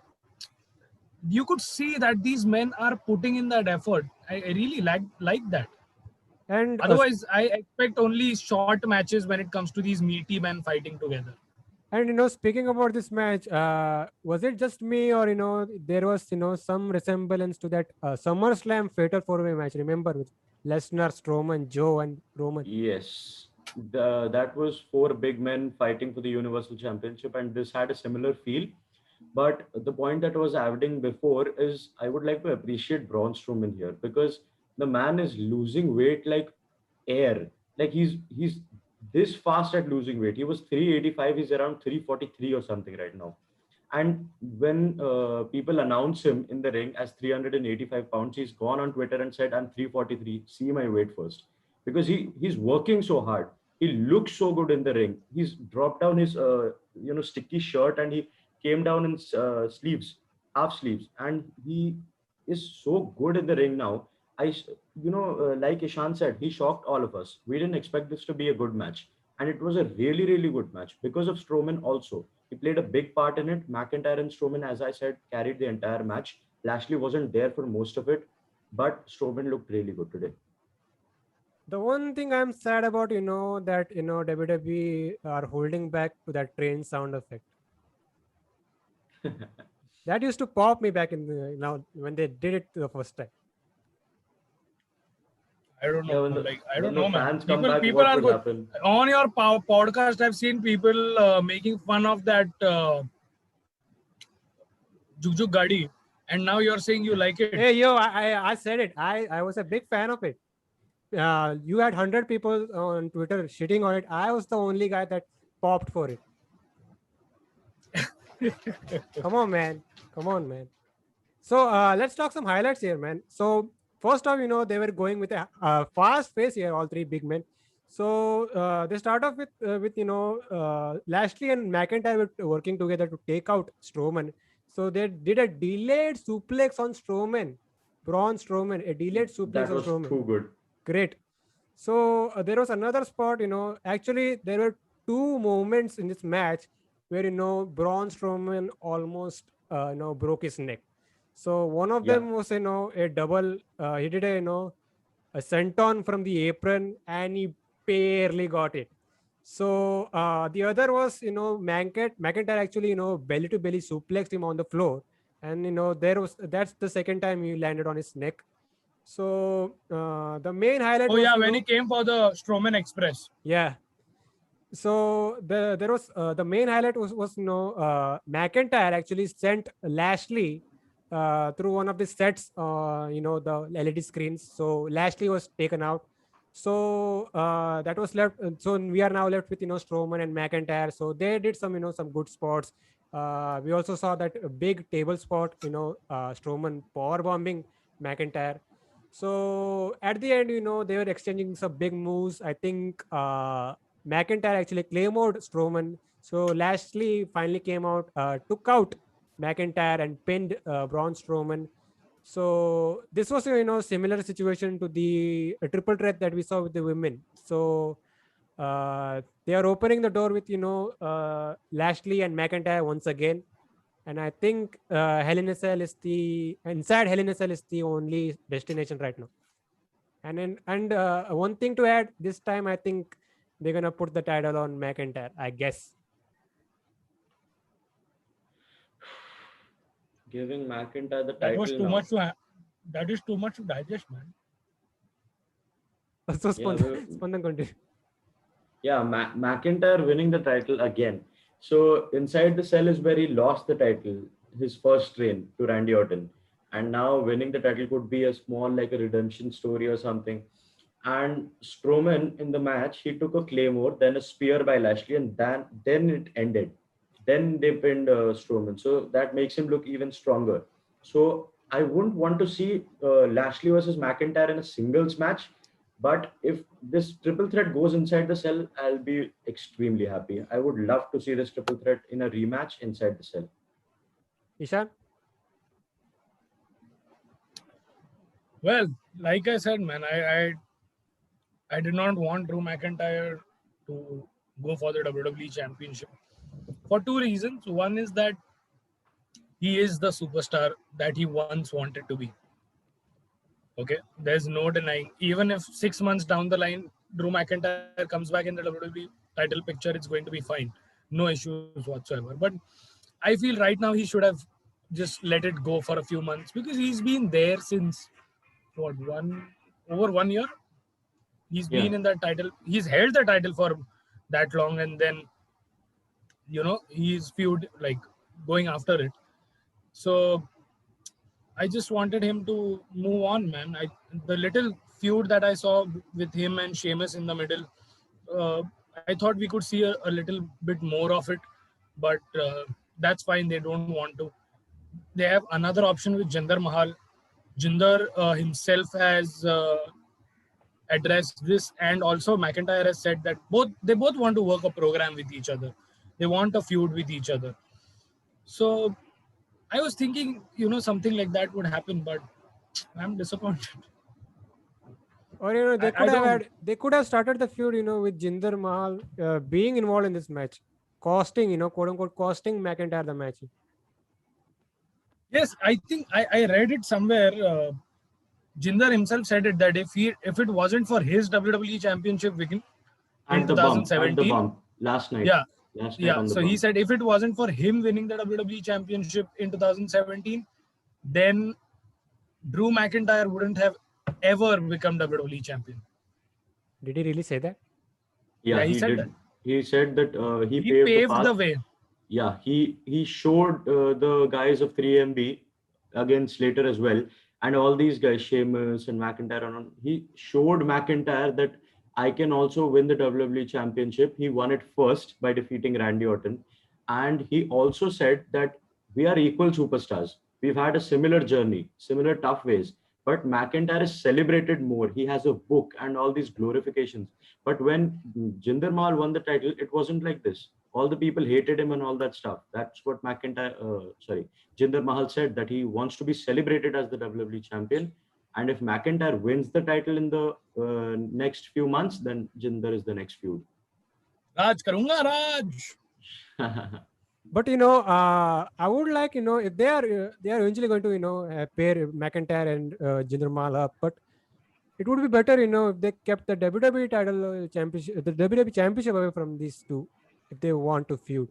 you could see that these men are putting in that effort. I really like that. And Otherwise, I expect only short matches when it comes to these meaty men fighting together. and speaking about this match, was it just me, or there was some resemblance to that SummerSlam Fatal 4-Way match? Remember, with Lesnar, Strowman, Joe, and Roman. Yes, that was four big men fighting for the Universal Championship, and this had a similar feel. But the point that I was adding before is I would like to appreciate Braun Strowman here, because the man is losing weight like air. Like he's this fast at losing weight. He was 385, he's around 343 or something right now. And when people announce him in the ring as 385 pounds, he's gone on Twitter and said, "I'm 343. See my weight first," because he's working so hard. He looks so good in the ring. He's dropped down his sticky shirt, and he came down in sleeves, half sleeves, and he is so good in the ring now. Like Ishan said, he shocked all of us. We didn't expect this to be a good match, and it was a really good match because of Strowman also. He played a big part in it. McIntyre and Strowman, as I said, carried the entire match. Lashley wasn't there for most of it, but Strowman looked really good today. The one thing I'm sad about, that WWE are holding back to that train sound effect. That used to pop me back in the now when they did it the first time. I don't know. I don't know, man. Fans come back, People what are would good. happen? On your podcast, I've seen people making fun of that Juk Juk Gadi, and now you're saying you like it. Hey, yo, I said it. I was a big fan of it. You had 100 people on Twitter shitting on it. I was the only guy that popped for it. Come on, man. So let's talk some highlights here, man. So first off, they were going with a fast pace here, all three big men. So they start off with Lashley and McIntyre were working together to take out Strowman. So they did a delayed suplex on Strowman, Braun Strowman, a delayed suplex That on was Strowman. too good. Great. So there was another spot, actually there were two moments in this match where, Braun Strowman almost, broke his neck. So one of Yeah. them was a double. He did a senton from the apron and he barely got it. So the other was McIntyre actually belly to belly suplexed him on the floor, and that's the second time he landed on his neck. So the main highlight Oh was yeah, when he came for the Strowman Express. yeah. So the main highlight was McIntyre actually sent Lashley through one of the sets, the LED screens. So Lashley was taken out. So that was left. So we are now left with Strowman and McIntyre. So they did some good spots. We also saw that big table spot. Strowman power bombing McIntyre. So at the end, they were exchanging some big moves. I think McIntyre actually clamored Strowman. So Lashley finally came out, took out McIntyre and pinned Braun Strowman. So this was similar situation to the triple threat that we saw with the women. So they are opening the door with Lashley and McIntyre once again. And I think Hell in a Cell is inside Hell in a Cell is the only destination right now. And one thing to add, this time I think they're gonna put the title on McIntyre, I guess. Giving McIntyre the That title was too now. much to. That is too much to digest, man. So Yeah, Spandan continue. Yeah, McIntyre winning the title again. So inside the cell is where he lost the title, his first reign to Randy Orton, and now winning the title could be a small like a redemption story or something. And Strowman in the match, he took a claymore, then a spear by Lashley, and then it ended. Then they pinned Strowman, so that makes him look even stronger. So I wouldn't want to see Lashley versus McIntyre in a singles match, but if this triple threat goes inside the cell, I'll be extremely happy. I would love to see this triple threat in a rematch inside the cell. Ishan? Well, like I said, man, I did not want Drew McIntyre to go for the WWE Championship for two reasons. One is that he is the superstar that he once wanted to be. Okay, there's no denying. Even if 6 months down the line, Drew McIntyre comes back in the WWE title picture, it's going to be fine. No issues whatsoever. But I feel right now he should have just let it go for a few months because he's been there since over 1 year. He's Yeah. been in that title. He's held the title for that long, and then he's feud like going after it. So I just wanted him to move on, man. The little feud that I saw with him and Sheamus in the middle, I thought we could see a little bit more of it, but that's fine. They don't want to. They have another option with Jinder Mahal. Jinder himself has addressed this, and also McIntyre has said that they both want to work a program with each other. They want a feud with each other. So I was thinking, something like that would happen, but I'm disappointed. Or I don't. they could have started the feud with Jinder Mahal being involved in this match, costing quote unquote costing McIntyre the match. Yes, I think I read it somewhere. Jinder himself said it that if it wasn't for his WWE Championship win in At the 2017, bump last night. yeah, Last night yeah. on the So he bump. said if it wasn't for him winning the WWE Championship in 2017, then Drew McIntyre wouldn't have ever become WWE champion. Did he really say that? Yeah, He he said did. that. He said that he He paved the paved path. the way. Yeah, he showed the guys of 3MB against Slater as well, and all these guys, Sheamus and McIntyre, and all, he showed McIntyre that I can also win the WWE Championship. He won it first by defeating Randy Orton, and he also said that we are equal superstars. We've had a similar journey, similar tough ways, but McIntyre is celebrated more. He has a book and all these glorifications. But when Jinder Mahal won the title, it wasn't like this. All the people hated him and all that stuff. That's what Jinder Mahal said, that he wants to be celebrated as the WWE champion. And if McIntyre wins the title in the next few months, then Jinder is the next feud. Raj karunga, Raj. But I would like if they are eventually going to pair McIntyre and Jinder Mahal up, but it would be better if they kept the WWE title championship, the WWE championship away from these two, if they want to feud.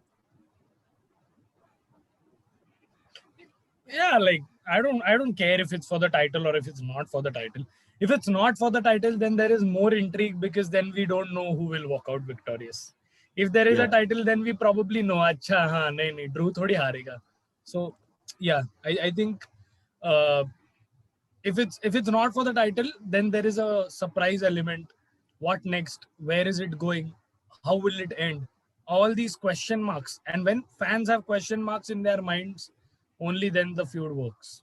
Yeah, like I don't care if it's for the title or if it's not for the title. If it's not for the title, then there is more intrigue because then we don't know who will walk out victorious. If there is a Yeah. title, then we probably know. Acha, हाँ, नहीं, Drew थोड़ी हारेगा. So yeah, I think if it's not for the title, then there is a surprise element. What next? Where is it going? How will it end? All these question marks. And when fans have question marks in their minds, only then the feud works.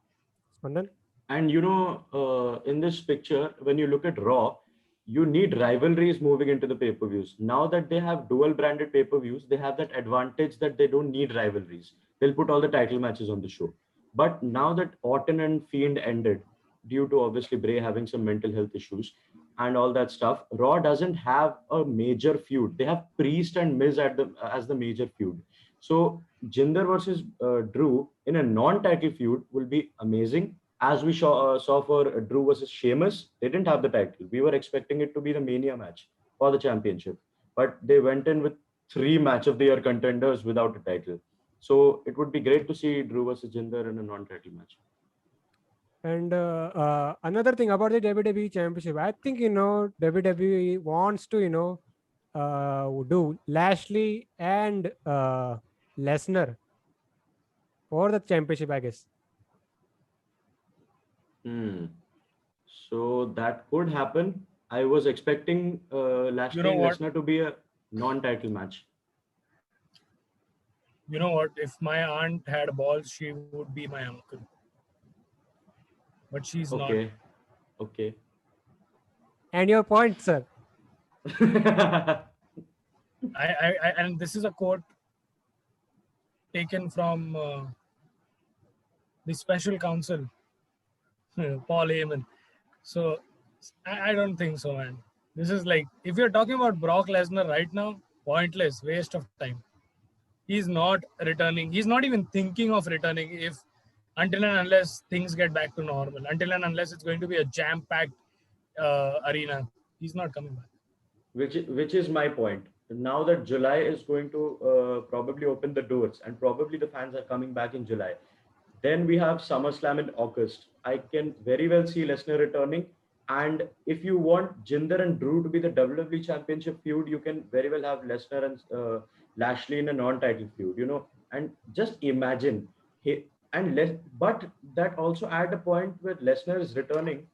Spandan? And in this picture, when you look at Raw, you need rivalries moving into the pay-per-views. Now that they have dual branded pay-per-views, they have that advantage that they don't need rivalries. They'll put all the title matches on the show. But now that Orton and Fiend ended, due to obviously Bray having some mental health issues and all that stuff, Raw doesn't have a major feud. They have Priest and Miz as the major feud. So Jinder versus Drew in a non-title feud will be amazing, as we saw for Drew versus Sheamus. They didn't have the title. We were expecting it to be the Mania match for the championship, but they went in with three match of the year contenders without a title. So it would be great to see Drew versus Jinder in a non-title match. And another thing about the WWE Championship, I think WWE wants to do Lashley and Lesnar for the championship, I guess. Hmm. So that could happen. I was expecting Lashley You know and what? Lesnar to be a non-title match. You know what? If my aunt had balls, she would be my uncle. But she's not. Okay. Okay. And your point, sir. And this is a quote taken from the special counsel, Paul Heyman. So I don't think so, man. This is like, if you're talking about Brock Lesnar right now, pointless, waste of time. He's not returning. He's not even thinking of returning if until and unless things get back to normal. Until and unless it's going to be a jam-packed arena, he's not coming back. Which is my point. Now that July is going to probably open the doors, and probably the fans are coming back in July. Then we have SummerSlam in August. I can very well see Lesnar returning. And if you want Jinder and Drew to be the WWE Championship feud, you can very well have Lesnar and Lashley in a non-title feud. And just imagine, but that also at a point where Lesnar is returning,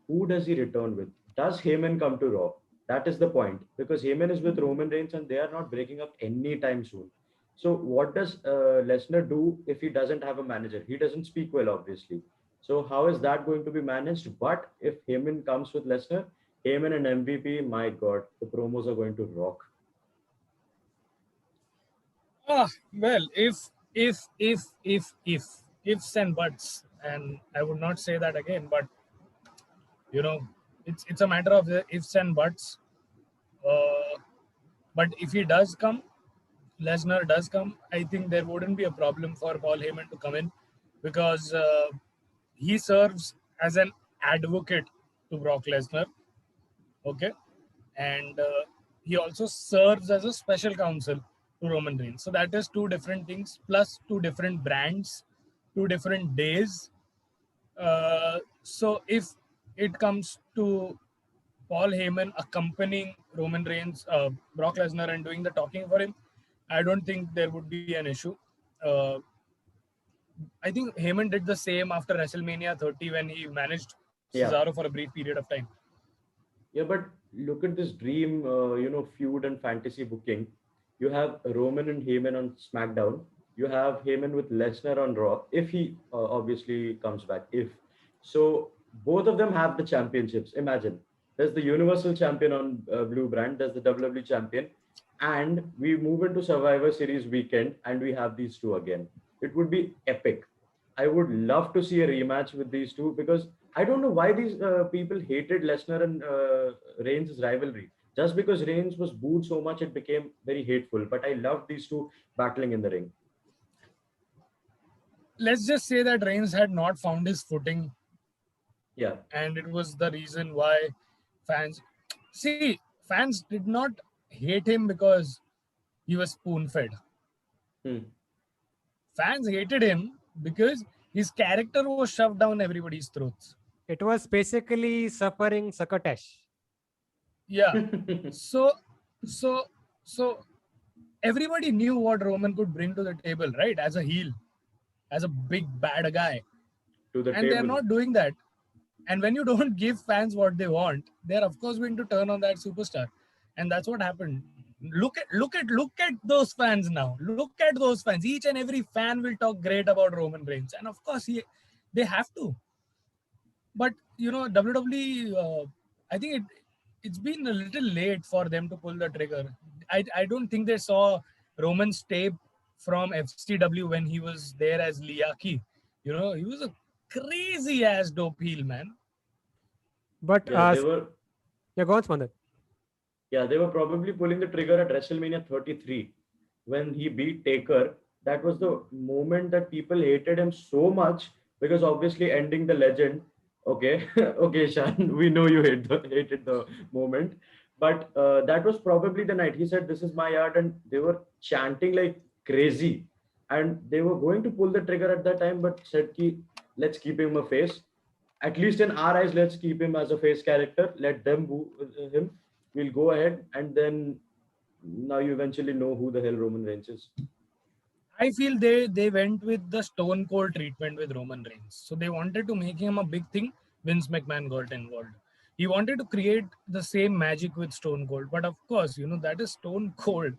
who does he return with? Does Heyman come to Raw? That is the point, because Heyman is with Roman Reigns and they are not breaking up anytime soon. So what does Lesnar do if he doesn't have a manager? He doesn't speak well, obviously. So how is that going to be managed? But if Heyman comes with Lesnar, Heyman and MVP, my God, the promos are going to rock. Well, ifs and buts, and I would not say that again, but it's a matter of the ifs and buts. But if he does come, Lesnar does come, I think there wouldn't be a problem for Paul Heyman to come in, because he serves as an advocate to Brock Lesnar. Okay. And he also serves as a special counsel to Roman Reigns. So that is two different things, plus two different brands, 2 different days. So if it comes to Paul Heyman accompanying Roman Reigns, Brock Lesnar, and doing the talking for him, I don't think there would be an issue. I think Heyman did the same after WrestleMania 30 when he managed Cesaro for a brief period of time. Yeah, but look at this dream, feud and fantasy booking. You have Roman and Heyman on SmackDown. You have Heyman with Lesnar on Raw, if he obviously comes back. So, both of them have the championships. Imagine there's the Universal Champion on Blue Brand, there's the WWE Champion, and we move into Survivor Series weekend, and we have these two again. It would be epic. I would love to see a rematch with these two, because I don't know why these people hated Lesnar and Reigns' rivalry. Just because Reigns was booed so much, it became very hateful. But I loved these two battling in the ring. let's just say that Reigns had not found his footing, Yeah. and it was the reason why fans did not hate him because he was spoon-fed. Hmm. Fans hated him because his character was shoved down everybody's throats. It was basically suffering succotash. Yeah. So, so, so everybody knew what Roman could bring to the table, right? As a heel, as a big bad guy, To the and they're table. not doing that. And when you don't give fans what they want, they're of course going to turn on that superstar, and that's what happened. Look at those fans now. Look at those fans. Each and every fan will talk great about Roman Reigns, and of course they have to. But WWE, I think it's been a little late for them to pull the trigger. I don't think they saw Roman's tape from FCW when he was there as Liaki. He was a crazy ass dope heel, man. But Yeah, they were. yeah, go on, Spandan. Yeah, they were probably pulling the trigger at WrestleMania 33 when he beat Taker. That was the moment that people hated him so much because obviously ending the legend. Okay, okay, Shan, we know you hated the moment, but that was probably the night he said, "This is my yard," and they were chanting like crazy, and they were going to pull the trigger at that time, but said, "Ki, let's keep him a face. At least in our eyes, let's keep him as a face character. Let them boo him. We'll go ahead, and then now you eventually know who the hell Roman Reigns is." I feel they went with the Stone Cold treatment with Roman Reigns. So they wanted to make him a big thing. Vince McMahon got involved. He wanted to create the same magic with Stone Cold. But of course, that is Stone Cold.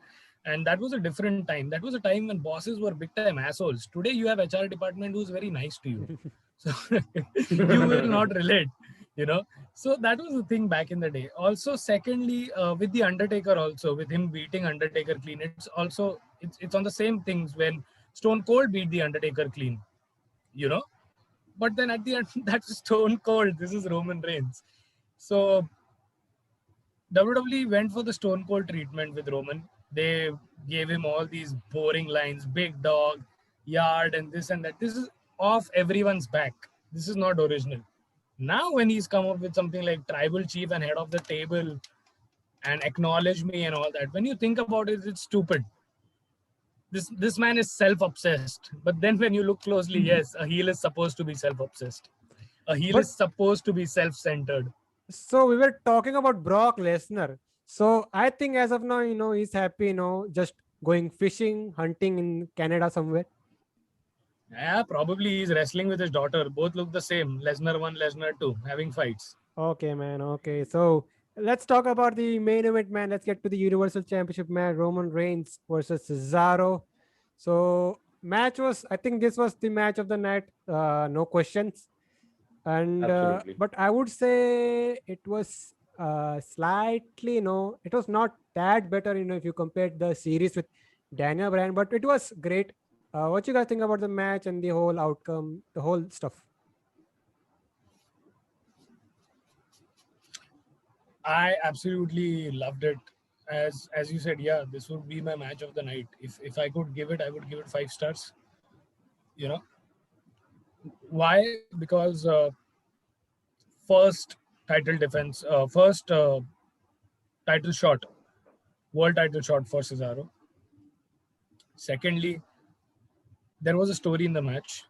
And that was a different time. That was a time when bosses were big time assholes. Today you have HR department who's very nice to you. So you will not relate, you know. So that was the thing back in the day. Also, secondly, with the Undertaker, also with him beating Undertaker clean, it's on the same things when Stone Cold beat the Undertaker clean, you know. But then at the end, that's Stone Cold. This is Roman Reigns. So WWE went for the Stone Cold treatment with Roman. They gave him all these boring lines, big dog, yard, and this and that. This is off everyone's back. This is not original. Now, when he's come up with something like tribal chief and head of the table and acknowledge me and all that, when you think about it, it's stupid. This man is self-obsessed. But then when you look closely, yes, a heel is supposed to be self-obsessed. A heel is supposed to be self-centered. So we were talking about Brock Lesnar. So I think as of now, he's happy, just going fishing, hunting in Canada somewhere. Yeah, probably he's wrestling with his daughter. Both look the same. Lesnar 1, Lesnar 2, having fights. Okay, man. Okay. So let's talk about the main event, man. Let's get to the Universal Championship match. Roman Reigns versus Cesaro. So I think this was the match of the night. No questions. And Absolutely. but I would say it was slightly, it was not that better, if you compared the series with Daniel Bryan, but it was great. What you guys think about the match and the whole outcome, the whole stuff? I absolutely loved it. As you said, yeah, this would be my match of the night. If I could give it, I would give it 5 stars. You know why? Because first title defense, first title shot, world title shot for Cesaro. Secondly, there was a story in the match.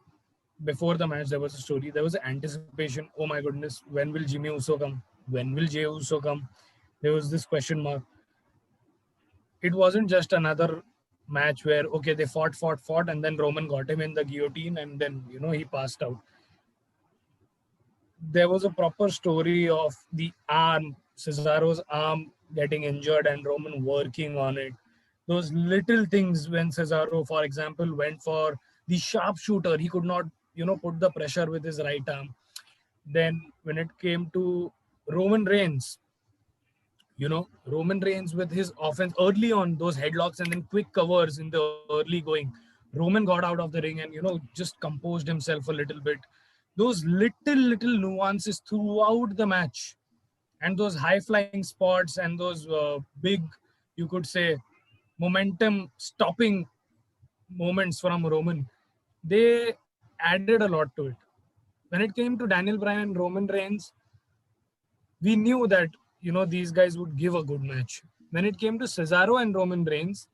Before the match, there was a story. There was an anticipation. Oh my goodness, when will Jimmy Uso come? When will Jey Uso come? There was this question mark. It wasn't just another match where, okay, they fought, and then Roman got him in the guillotine and then, he passed out. There was a proper story of the arm, Cesaro's arm getting injured and Roman working on it. Those little things when Cesaro, for example, went for the sharpshooter, he could not, put the pressure with his right arm. Then when it came to Roman Reigns, Roman Reigns with his offense early on, those headlocks and then quick covers in the early going. Roman got out of the ring and, just composed himself a little bit. Those little nuances throughout the match and those high flying spots and those big, you could say, momentum stopping moments from Roman, they added a lot to it. When it came to Daniel Bryan and Roman Reigns, we knew that, you know, these guys would give a good match. When it came to Cesaro and Roman Reigns,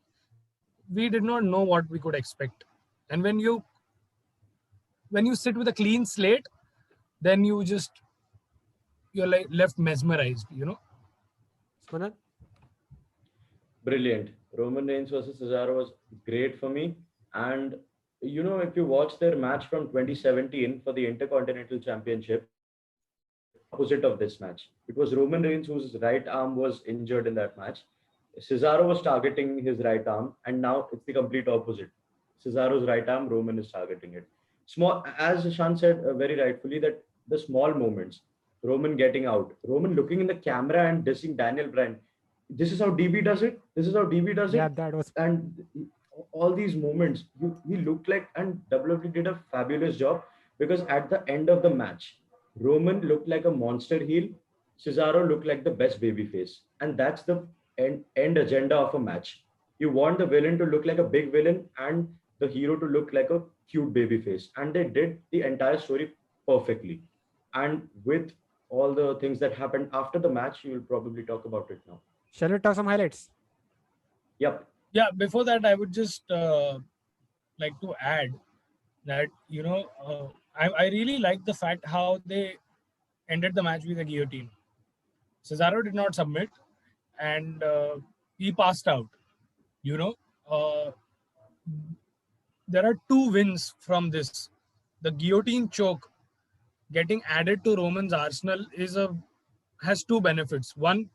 we did not know what we could expect. And when you sit with a clean slate, then you're like left mesmerized, you know. Manal? Brilliant. Roman Reigns versus Cesaro was great for me. And you know, if you watch their match from 2017 for the Intercontinental Championship, opposite of this match. It was Roman Reigns whose right arm was injured in that match. Cesaro was targeting his right arm, and now it's the complete opposite. Cesaro's right arm, Roman is targeting it. Small, as Shan said very rightfully, that the small moments, Roman getting out, Roman looking in the camera and dissing Daniel Bryan. This is how DB does it. This is how DB does it. Yeah, that was. And all these moments, he looked like, and WWE did a fabulous job because at the end of the match, Roman looked like a monster heel. Cesaro looked like the best babyface, and that's the end agenda of a match. You want the villain to look like a big villain and the hero to look like a cute babyface, and they did the entire story perfectly. And with all the things that happened after the match, you will probably talk about it now. Shall we talk some highlights? Yep. Yeah, before that, I would just like to add that, you know, I really like the fact how they ended the match with a guillotine. Cesaro did not submit, and he passed out. You know, there are two wins from this. The guillotine choke getting added to Roman's arsenal has two benefits. One,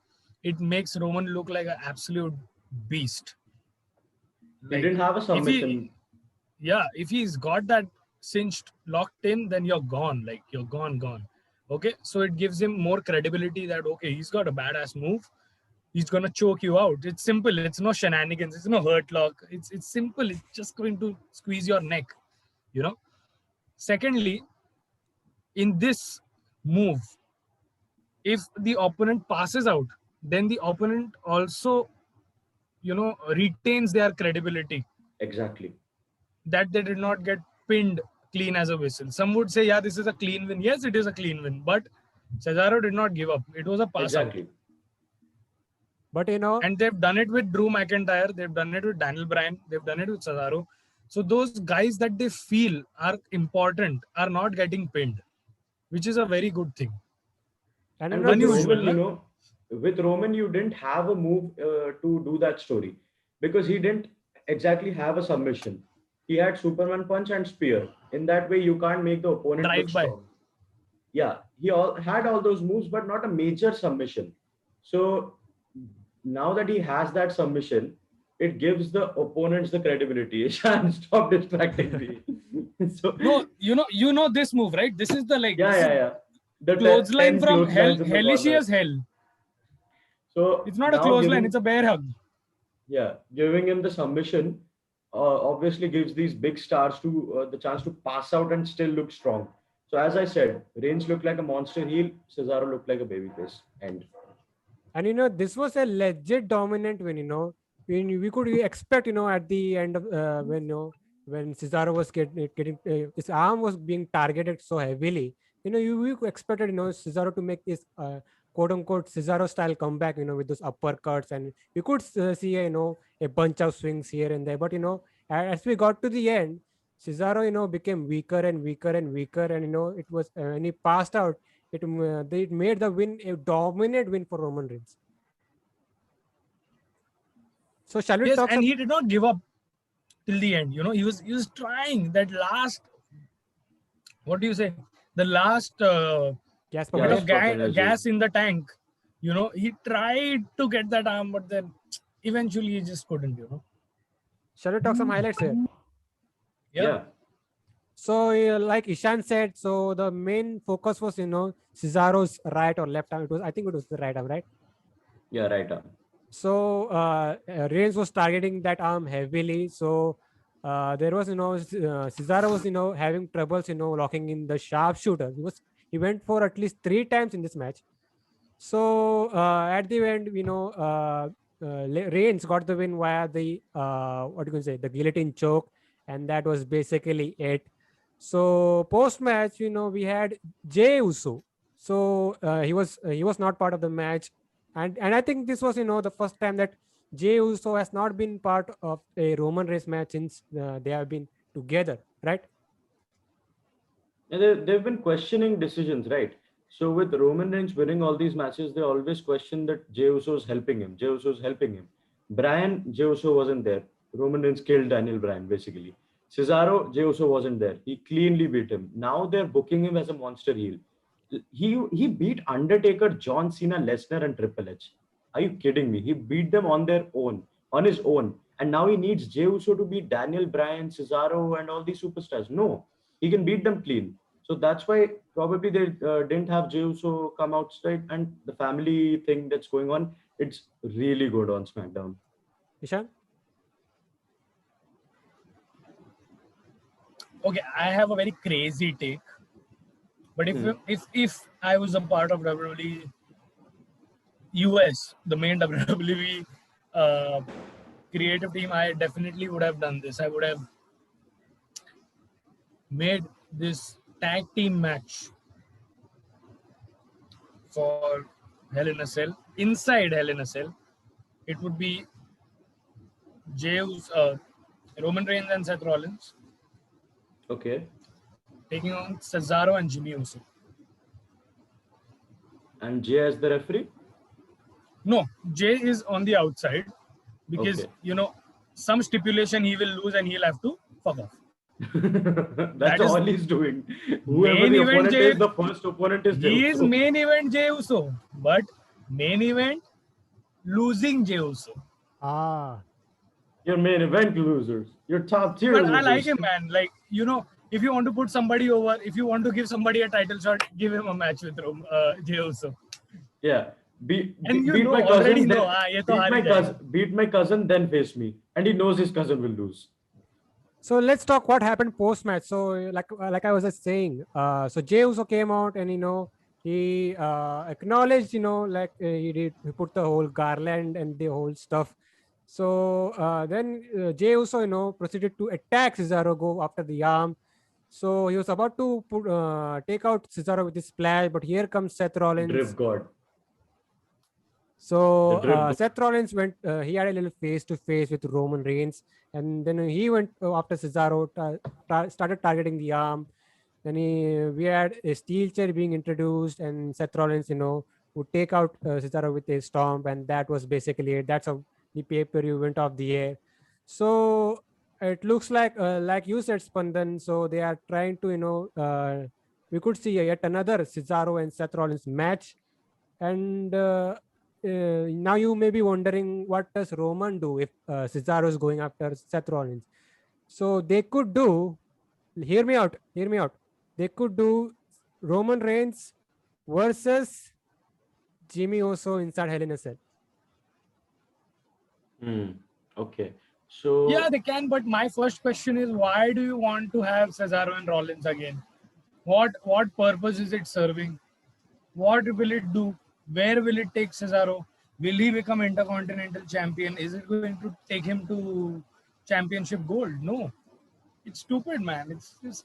it makes Roman look like an absolute beast. He didn't have a submission. If he's got that cinched locked in, then you're gone. Like, you're gone. Okay, so it gives him more credibility that, okay, he's got a badass move. He's gonna choke you out. It's simple. It's no shenanigans. It's no hurt lock. It's simple. It's just going to squeeze your neck. You know. Secondly, in this move, if the opponent passes out, then the opponent also, you know, retains their credibility. Exactly. That they did not get pinned clean as a whistle. Some would say, yeah, this is a clean win. Yes, it is a clean win. But Cesaro did not give up. It was a pass out. But, you know. And they've done it with Drew McIntyre. They've done it with Daniel Bryan. They've done it with Cesaro. So those guys that they feel are important are not getting pinned, which is a very good thing. And unusual, you know, with Roman, you didn't have a move to do that story because he didn't exactly have a submission. He had Superman punch and spear. In that way, you can't make the opponent look strong. Yeah, he had all those moves, but not a major submission. So now that he has that submission, it gives the opponents the credibility. Stop distracting me. So no, you know this move, right? This is the like the clothesline from hell, hellish as hell. So it's not a clothesline; it's a bear hug. Yeah, giving him the submission obviously gives these big stars to the chance to pass out and still look strong. So as I said, Reigns looked like a monster heel. Cesaro looked like a babyface. And you know, this was a legit dominant win. You know, we could expect, you know, at the end of when Cesaro was getting his arm was being targeted so heavily. You know, you expected, you know, Cesaro to make this quote unquote Cesaro style comeback, you know, with those uppercuts, and you could see, you know, a bunch of swings here and there. But, you know, as we got to the end, Cesaro, you know, became weaker and weaker and weaker, and, you know, it was when he passed out, it made the win a dominant win for Roman Reigns. So shall we talk? And he did not give up till the end. You know, he was trying that last. What do you say? The last gas in the tank. You know, he tried to get that arm, but then eventually he just couldn't. You know. Shall we talk some highlights here? Yeah. So, like Ishan said, so the main focus was, you know, Cesaro's right or left arm. I think it was the right arm, right? Yeah, right arm. So Reigns was targeting that arm heavily. So there was, you know, Cesaro was, you know, having troubles, you know, locking in the sharpshooter. He went for at least 3 times in this match. So at the end, you know, Reigns got the win via the the guillotine choke, and that was basically it. So post match, we had Jey Uso. So he was not part of the match, and I think this was the first time that Jey Uso has not been part of a Roman Reigns match since they have been together, right? And they've been questioning decisions, right? So with Roman Reigns winning all these matches, they always question that Jey Uso is helping him. Jey Uso is helping him. Jey Uso wasn't there. Roman Reigns killed Daniel Bryan, basically. Cesaro, Jey Uso wasn't there. He cleanly beat him. Now they're booking him as a monster heel. He beat Undertaker, John Cena, Lesnar, and Triple H. Are you kidding me? He beat them on their own, on his own. And now he needs Jey Uso to beat Daniel Bryan, Cesaro, and all these superstars. No, he can beat them clean. So that's why probably they didn't have Jey Uso come outside, and the family thing that's going on, it's really good on SmackDown. Ishan? Okay, I have a very crazy take. But if I was a part of WWE US, the main WWE creative team, I definitely would have done this. I would have made this tag team match for Hell in a Cell. Inside Hell in a Cell, it would be Roman Reigns and Seth Rollins Okay. taking on Cesaro and Jimmy Uso. And Jey as the referee? No, Jay is on the outside because, Okay. some stipulation he will lose and he'll have to fuck off. That's That is- all he's doing. Whoever Main the event opponent Jey- is, the first opponent is Jey He is Uso. main event Jey Uso, but main event losing Jey Uso. Ah, Your main event losers. Your top tier But losers. I like him, man. Like, if you want to put somebody over, if you want to give somebody a title shot, give him a match with Jey Uso. Yeah. Beat And my already cousin, know, then, ye to haar hi jayega. beat my cousin, then face me. And he knows his cousin will lose. so let's talk what happened post match. So like I was just saying, so Jey Uso came out and he acknowledged he put the whole garland and the whole stuff. So then Jey Uso proceeded to attack Cesaro, go after the arm. So he was about to take out Cesaro with his splash, but here comes Seth Rollins. Drip God. So The drip god. Seth Rollins went. He had a little face to face with Roman Reigns, and then he went after Cesaro, started targeting the arm. Then we had a steel chair being introduced, and Seth Rollins, would take out Cesaro with a stomp, and that was basically it. That's how the pay-per-view went off the air. So it looks like you said, Spandan. So they are trying to, we could see yet another Cesaro and Seth Rollins match, and now you may be wondering, what does Roman do if Cesaro is going after Seth Rollins? So they could do, hear me out. They could do Roman Reigns versus Jimmy Uso inside Hell in a Cell. Okay. So Yeah, they can. But my first question is, why do you want to have Cesaro and Rollins again? What purpose is it serving? What will it do? Where will it take Cesaro? Will he become Intercontinental Champion? Is it going to take him to Championship Gold? No. It's stupid, man. It's just...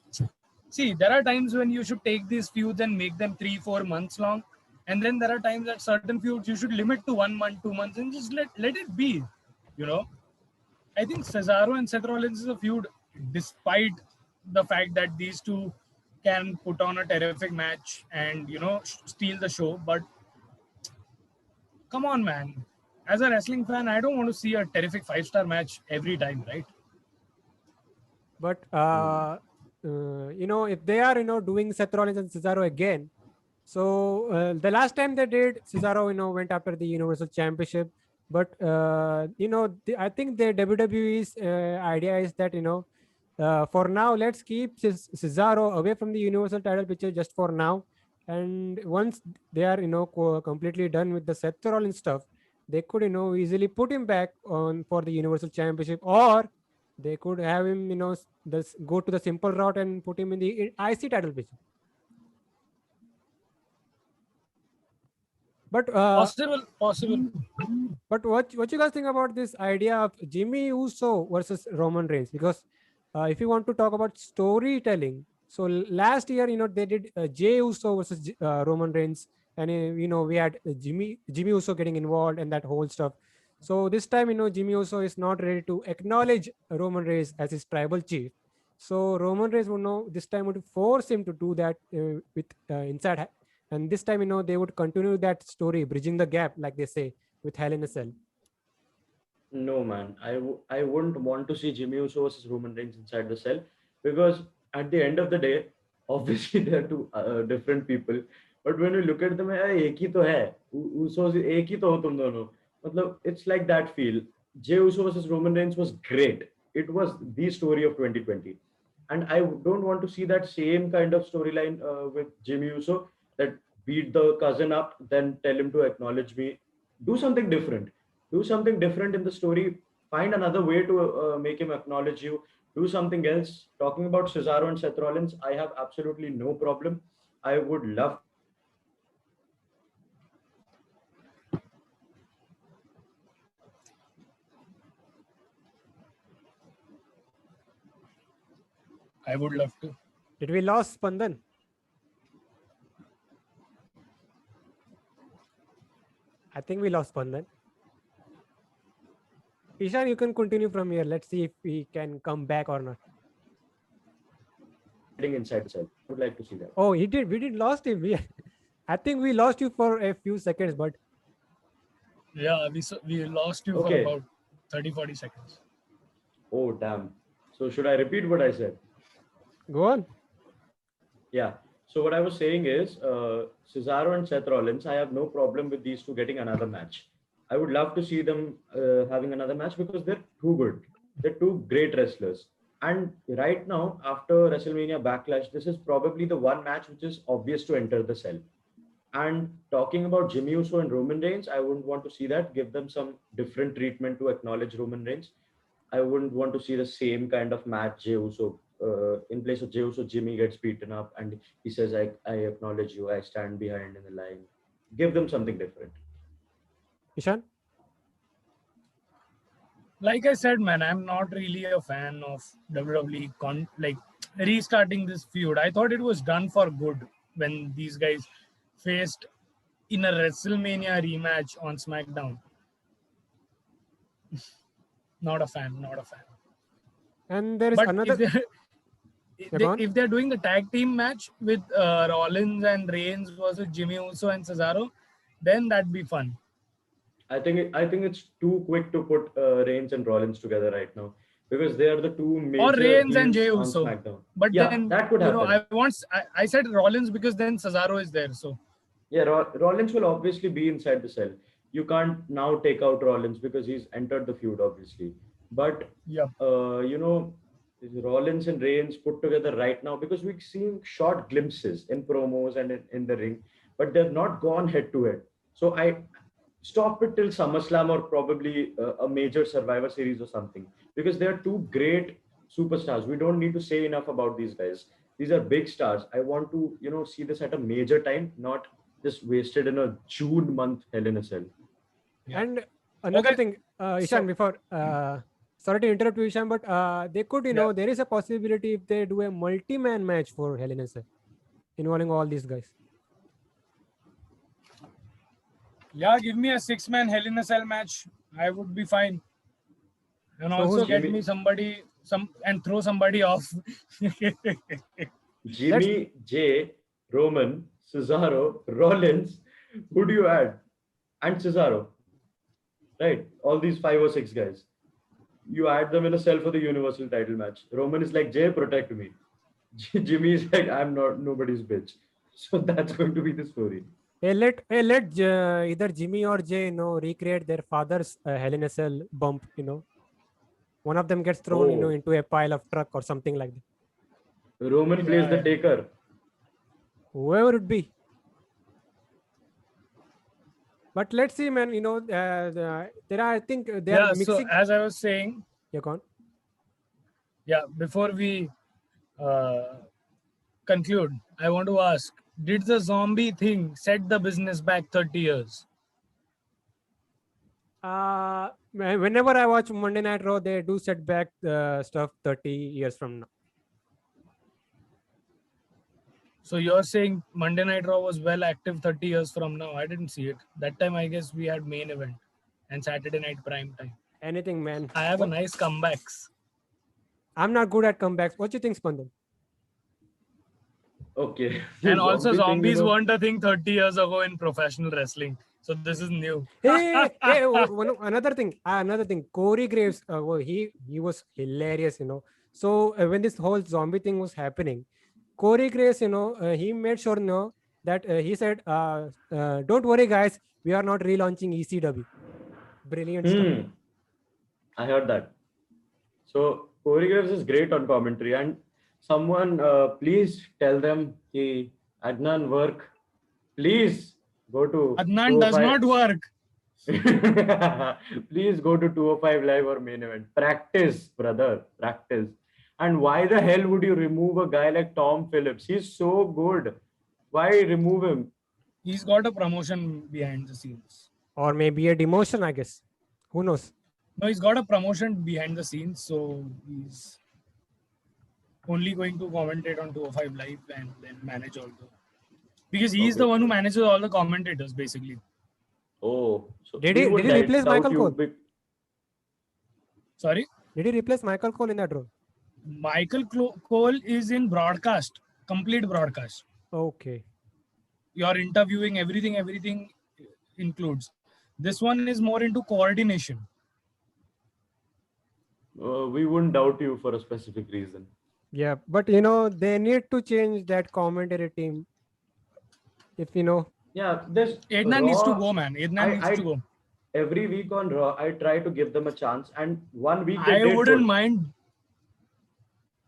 See, there are times when you should take these feuds and make them 3-4 months long. And then there are times that certain feuds you should limit to 1 month, 2 months, and just let it be. I think Cesaro and Seth Rollins is a feud, despite the fact that these two can put on a terrific match and steal the show. But come on, man. As a wrestling fan, I don't want to see a terrific 5-star match every time, right? But if they are doing Seth Rollins and Cesaro again, so the last time they did, Cesaro went after the Universal Championship. But I think the WWE's idea is that for now, let's keep Cesaro away from the Universal title picture just for now. And once they are completely done with the Seth Rollins stuff, they could easily put him back on for the Universal Championship, or they could have him go to the simple route and put him in the IC title picture. But Possible. But what you guys think about this idea of Jimmy Uso versus Roman Reigns? Because if you want to talk about storytelling, So last year, they did Jey Uso versus Roman Reigns, and we had Jimmy Uso getting involved and that whole stuff. So this time, Jimmy Uso is not ready to acknowledge Roman Reigns as his tribal chief. So Roman Reigns would know this time would force him to do that with inside, and this time, they would continue that story, bridging the gap, like they say, with Hell in a Cell. No, man. I wouldn't want to see Jimmy Uso versus Roman Reigns inside the cell, because at the end of the day, obviously they're two different people. But when you look at them, एक ही तो है. Usos एक ही तो हो तुम दोनों. मतलब it's like that feel. Jey Uso versus Roman Reigns was great. It was the story of 2020, and I don't want to see that same kind of storyline with Jimmy Uso, that beat the cousin up, then tell him to acknowledge me. Do something different. Do something different in the story. Find another way to make him acknowledge you. Do something else. Talking about Cesaro and Seth Rollins, I have absolutely no problem. I would love. I would love to. Did we lose Spandan? I think we lost Spandan. Ishan, you can continue from here. Let's see if we can come back or not. Getting inside the cell. I would like to see that. Oh, he did. We did lost him. I think we lost you for a few seconds, but Yeah, we lost you Okay. for about 30-40 seconds. Oh, damn. So should I repeat what I said? go on. Yeah. So what I was saying is, Cesaro and Seth Rollins, I have no problem with these two getting another match. I would love to see them having another match, because they're too good. They're two great wrestlers. And right now, after WrestleMania Backlash, this is probably the one match which is obvious to enter the cell. And talking about Jimmy Uso and Roman Reigns, I wouldn't want to see that. Give them some different treatment to acknowledge Roman Reigns. I wouldn't want to see the same kind of match. Jey Uso, in place of Jey Uso, Jimmy gets beaten up and he says, I acknowledge you, I stand behind in the line. Give them something different. Ishan? Like I said, man, I'm not really a fan of WWE restarting this feud. I thought it was done for good when these guys faced in a WrestleMania rematch on SmackDown. Not a fan. And there is But another. Go on. if they're doing the tag team match with Rollins and Reigns versus Jimmy Uso and Cesaro, then that'd be fun. I think it's too quick to put Reigns and Rollins together right now, because they are the two major Or Reigns and heels Jey on Uso. SmackDown. But Yeah, then that could happen. I said Rollins because then Cesaro is there. So Yeah, Rollins will obviously be inside the cell. You can't now take out Rollins because he's entered the feud, obviously. But yeah, Rollins and Reigns put together right now, because we're seeing short glimpses in promos and in the ring, but they've not gone head to head. So I stop it till SummerSlam, or probably a major Survivor Series or something, because they are two great superstars. We don't need to say enough about these guys. These are big stars. I want to see this at a major time, not just wasted in a June month Hell in a Cell. Yeah. And another Okay. thing, Ishan, So- before sorry to interrupt you, Ishan, but they could, Yeah. there is a possibility if they do a multi-man match for Hell in a Cell involving all these guys. yeah, give me a 6-man Hell in a Cell match. I would be fine. And So also who's get Jimmy? me somebody and throw somebody off. Jimmy, Jay, Roman, Cesaro, Rollins. Who do you add? And Cesaro. Right? All these 5 or 6 guys. You add them in a cell for the Universal title match. Roman is like, Jay, protect me. Jimmy is like, I'm not nobody's bitch. So that's going to be the story. Let either Jimmy or Jay, recreate their father's Hell in a Cell bump. One of them gets thrown, Oh. into a pile of truck or something like that. Roman plays the Yeah. taker. Whoever it be. But let's see, man. There are, I think, they are Yeah, so mixing. as I was saying, You're gone. yeah, before we conclude, I want to ask, did the zombie thing set the business back 30 years? Whenever I watch Monday Night Raw, they do set back stuff 30 years from now. So you're saying Monday Night Raw was well active 30 years from now? I didn't see it. That time I guess we had main event and Saturday night prime time. Anything, man. I have a nice comebacks. I'm not good at comebacks. What do you think, Spandan? Okay. And also Zombie thing, zombies weren't a thing 30 years ago in professional wrestling. So this is new. Hey, another thing. Corey Graves, he was hilarious, So when this whole zombie thing was happening, Corey Graves, he made sure, that he said, "Don't worry, guys, we are not relaunching ECW." Brilliant stuff. I heard that. So Corey Graves is great on commentary, and someone please tell them कि Adnan work. Please go to Adnan does 205. not work. Please go to 205 Live or main event. Practice, brother. Practice. And why the hell would you remove a guy like Tom Phillips? He's so good. Why remove him? He's got a promotion behind the scenes. Or maybe a demotion, I guess. Who knows? No, he's got a promotion behind the scenes. So he's only going to commentate on 205 Live and then manage all the... Because he's the one who manages all the commentators, basically. Oh. So Did he replace Michael Cole? Sorry? Did he replace Michael Cole in that role? Michael Cole is in broadcast, complete broadcast. Okay. You're interviewing, everything includes. This one is more into coordination. We wouldn't doubt you for a specific reason. Yeah, but they need to change that commentary team. If Yeah, this Edna needs to go, man. Edna needs to go. Every week on Raw, I try to give them a chance, and 1 week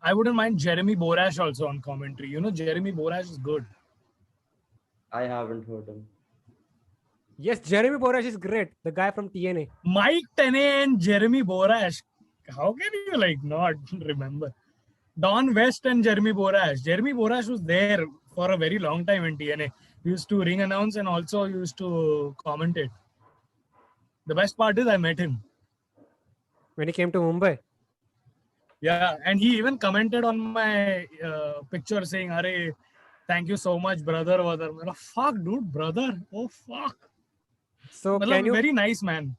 I wouldn't mind Jeremy Borash also on commentary. Jeremy Borash is good. I haven't heard him. Yes, Jeremy Borash is great. The guy from TNA. Mike Tenay and Jeremy Borash. How can you not remember? Don West and Jeremy Borash. Jeremy Borash was there for a very long time in TNA. He used to ring announce and also used to commentate. The best part is I met him. When he came to Mumbai? Yeah, and he even commented on my picture saying, "Arey, thank you so much, brother." Fuck, dude, brother. Oh, fuck. So very nice man.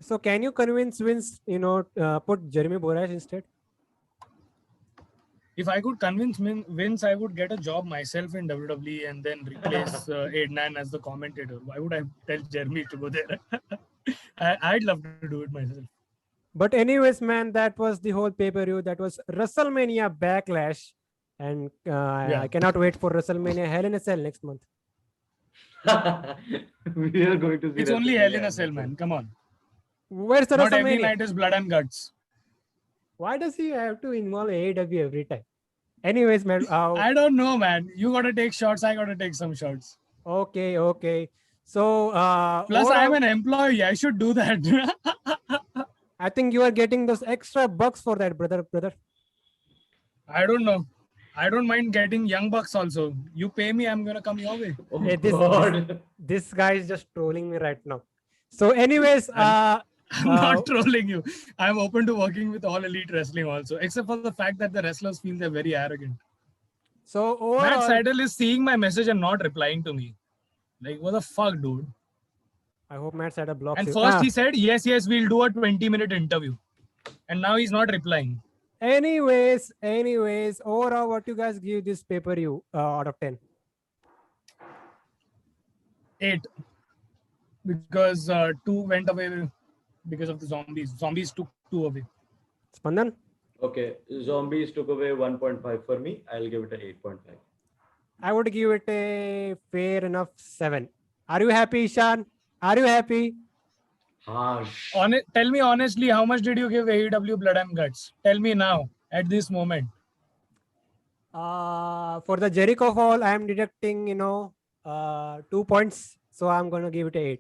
So can you convince Vince, put Jeremy Borash instead? If I could convince Vince, I would get a job myself in WWE and then replace Adnan as the commentator. Why would I tell Jeremy to go there? I'd love to do it myself. But anyways, man, that was the whole pay-per-view. That was WrestleMania Backlash. And I cannot wait for WrestleMania Hell in a Cell next month. We are going to see. It's only Hell in a Cell, man. Come on. Where's the Not WrestleMania? every night is blood and guts. Why does he have to involve AEW every time? Anyways, man. I don't know, man. You got to take shots. I got to take some shots. Okay. So, plus, I'm an employee. I should do that. I think you are getting those extra bucks for that, brother. I don't know. I don't mind getting young bucks also. You pay me, I'm going to come your way. Oh, Hey, God. This guy is just trolling me right now. So anyways, I'm not trolling you. I'm open to working with all Elite Wrestling also, except for the fact that the wrestlers feel they're very arrogant. So overall, Matt Seidel is seeing my message and not replying to me. Like, what the fuck, dude? I hope Matt Seidel blocks And you. first he said, yes, we'll do a 20-minute interview. And now he's not replying. Anyways, overall, what you guys give this pay-per-view out of 10? 8. Because 2 went away because of the zombies. Zombies took 2 away. Spandan? Okay, Zombies took away 1.5 for me. I'll give it an 8.5. I would give it a fair enough 7. Are you happy, Ishan? Are you happy? Harsh. Tell me honestly, how much did you give AEW Blood and Guts? Tell me now, at this moment. For the Jericho Fall, I am deducting, 2 points. So I'm going to give it a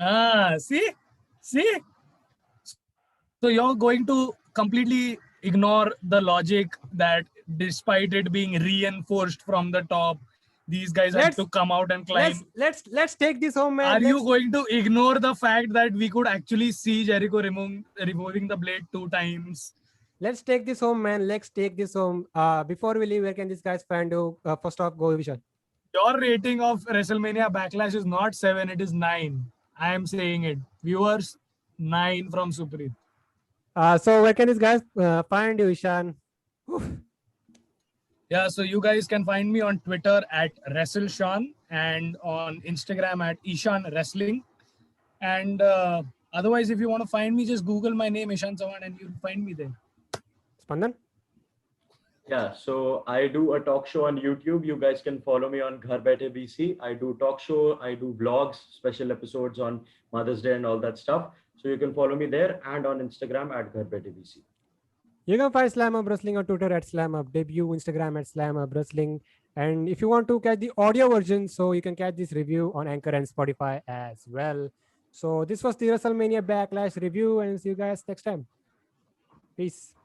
8. See? So you're going to completely ignore the logic that despite it being reinforced from the top, these guys have to come out and climb. Let's take this home, man. Are you going to ignore the fact that we could actually see Jericho removing the blade 2 times? Let's take this home, man. Let's take this home. Before we leave, where can these guys find you? First off, go Vishan. Your rating of WrestleMania Backlash is not 7, it is 9. I am saying it. Viewers, 9 from Supreet. So where can these guys find you, Ishan? Yeah, so you guys can find me on Twitter at WrestleSean and on Instagram at Ishan Wrestling. And otherwise, if you want to find me, just Google my name, Ishan Chavan, and you'll find me there. Spandan? Yeah, so I do a talk show on YouTube. You guys can follow me on Ghar Baithe BC. I do talk show, I do vlogs, special episodes on Mother's Day and all that stuff. So you can follow me there and on Instagram at Ghar Baithe BC. You can find Slam Up Wrestling on Twitter at Slam Up Debut, Instagram at Slam Up Wrestling. And if you want to catch the audio version, so you can catch this review on Anchor and Spotify as well. So this was the WrestleMania Backlash review, and see you guys next time. Peace.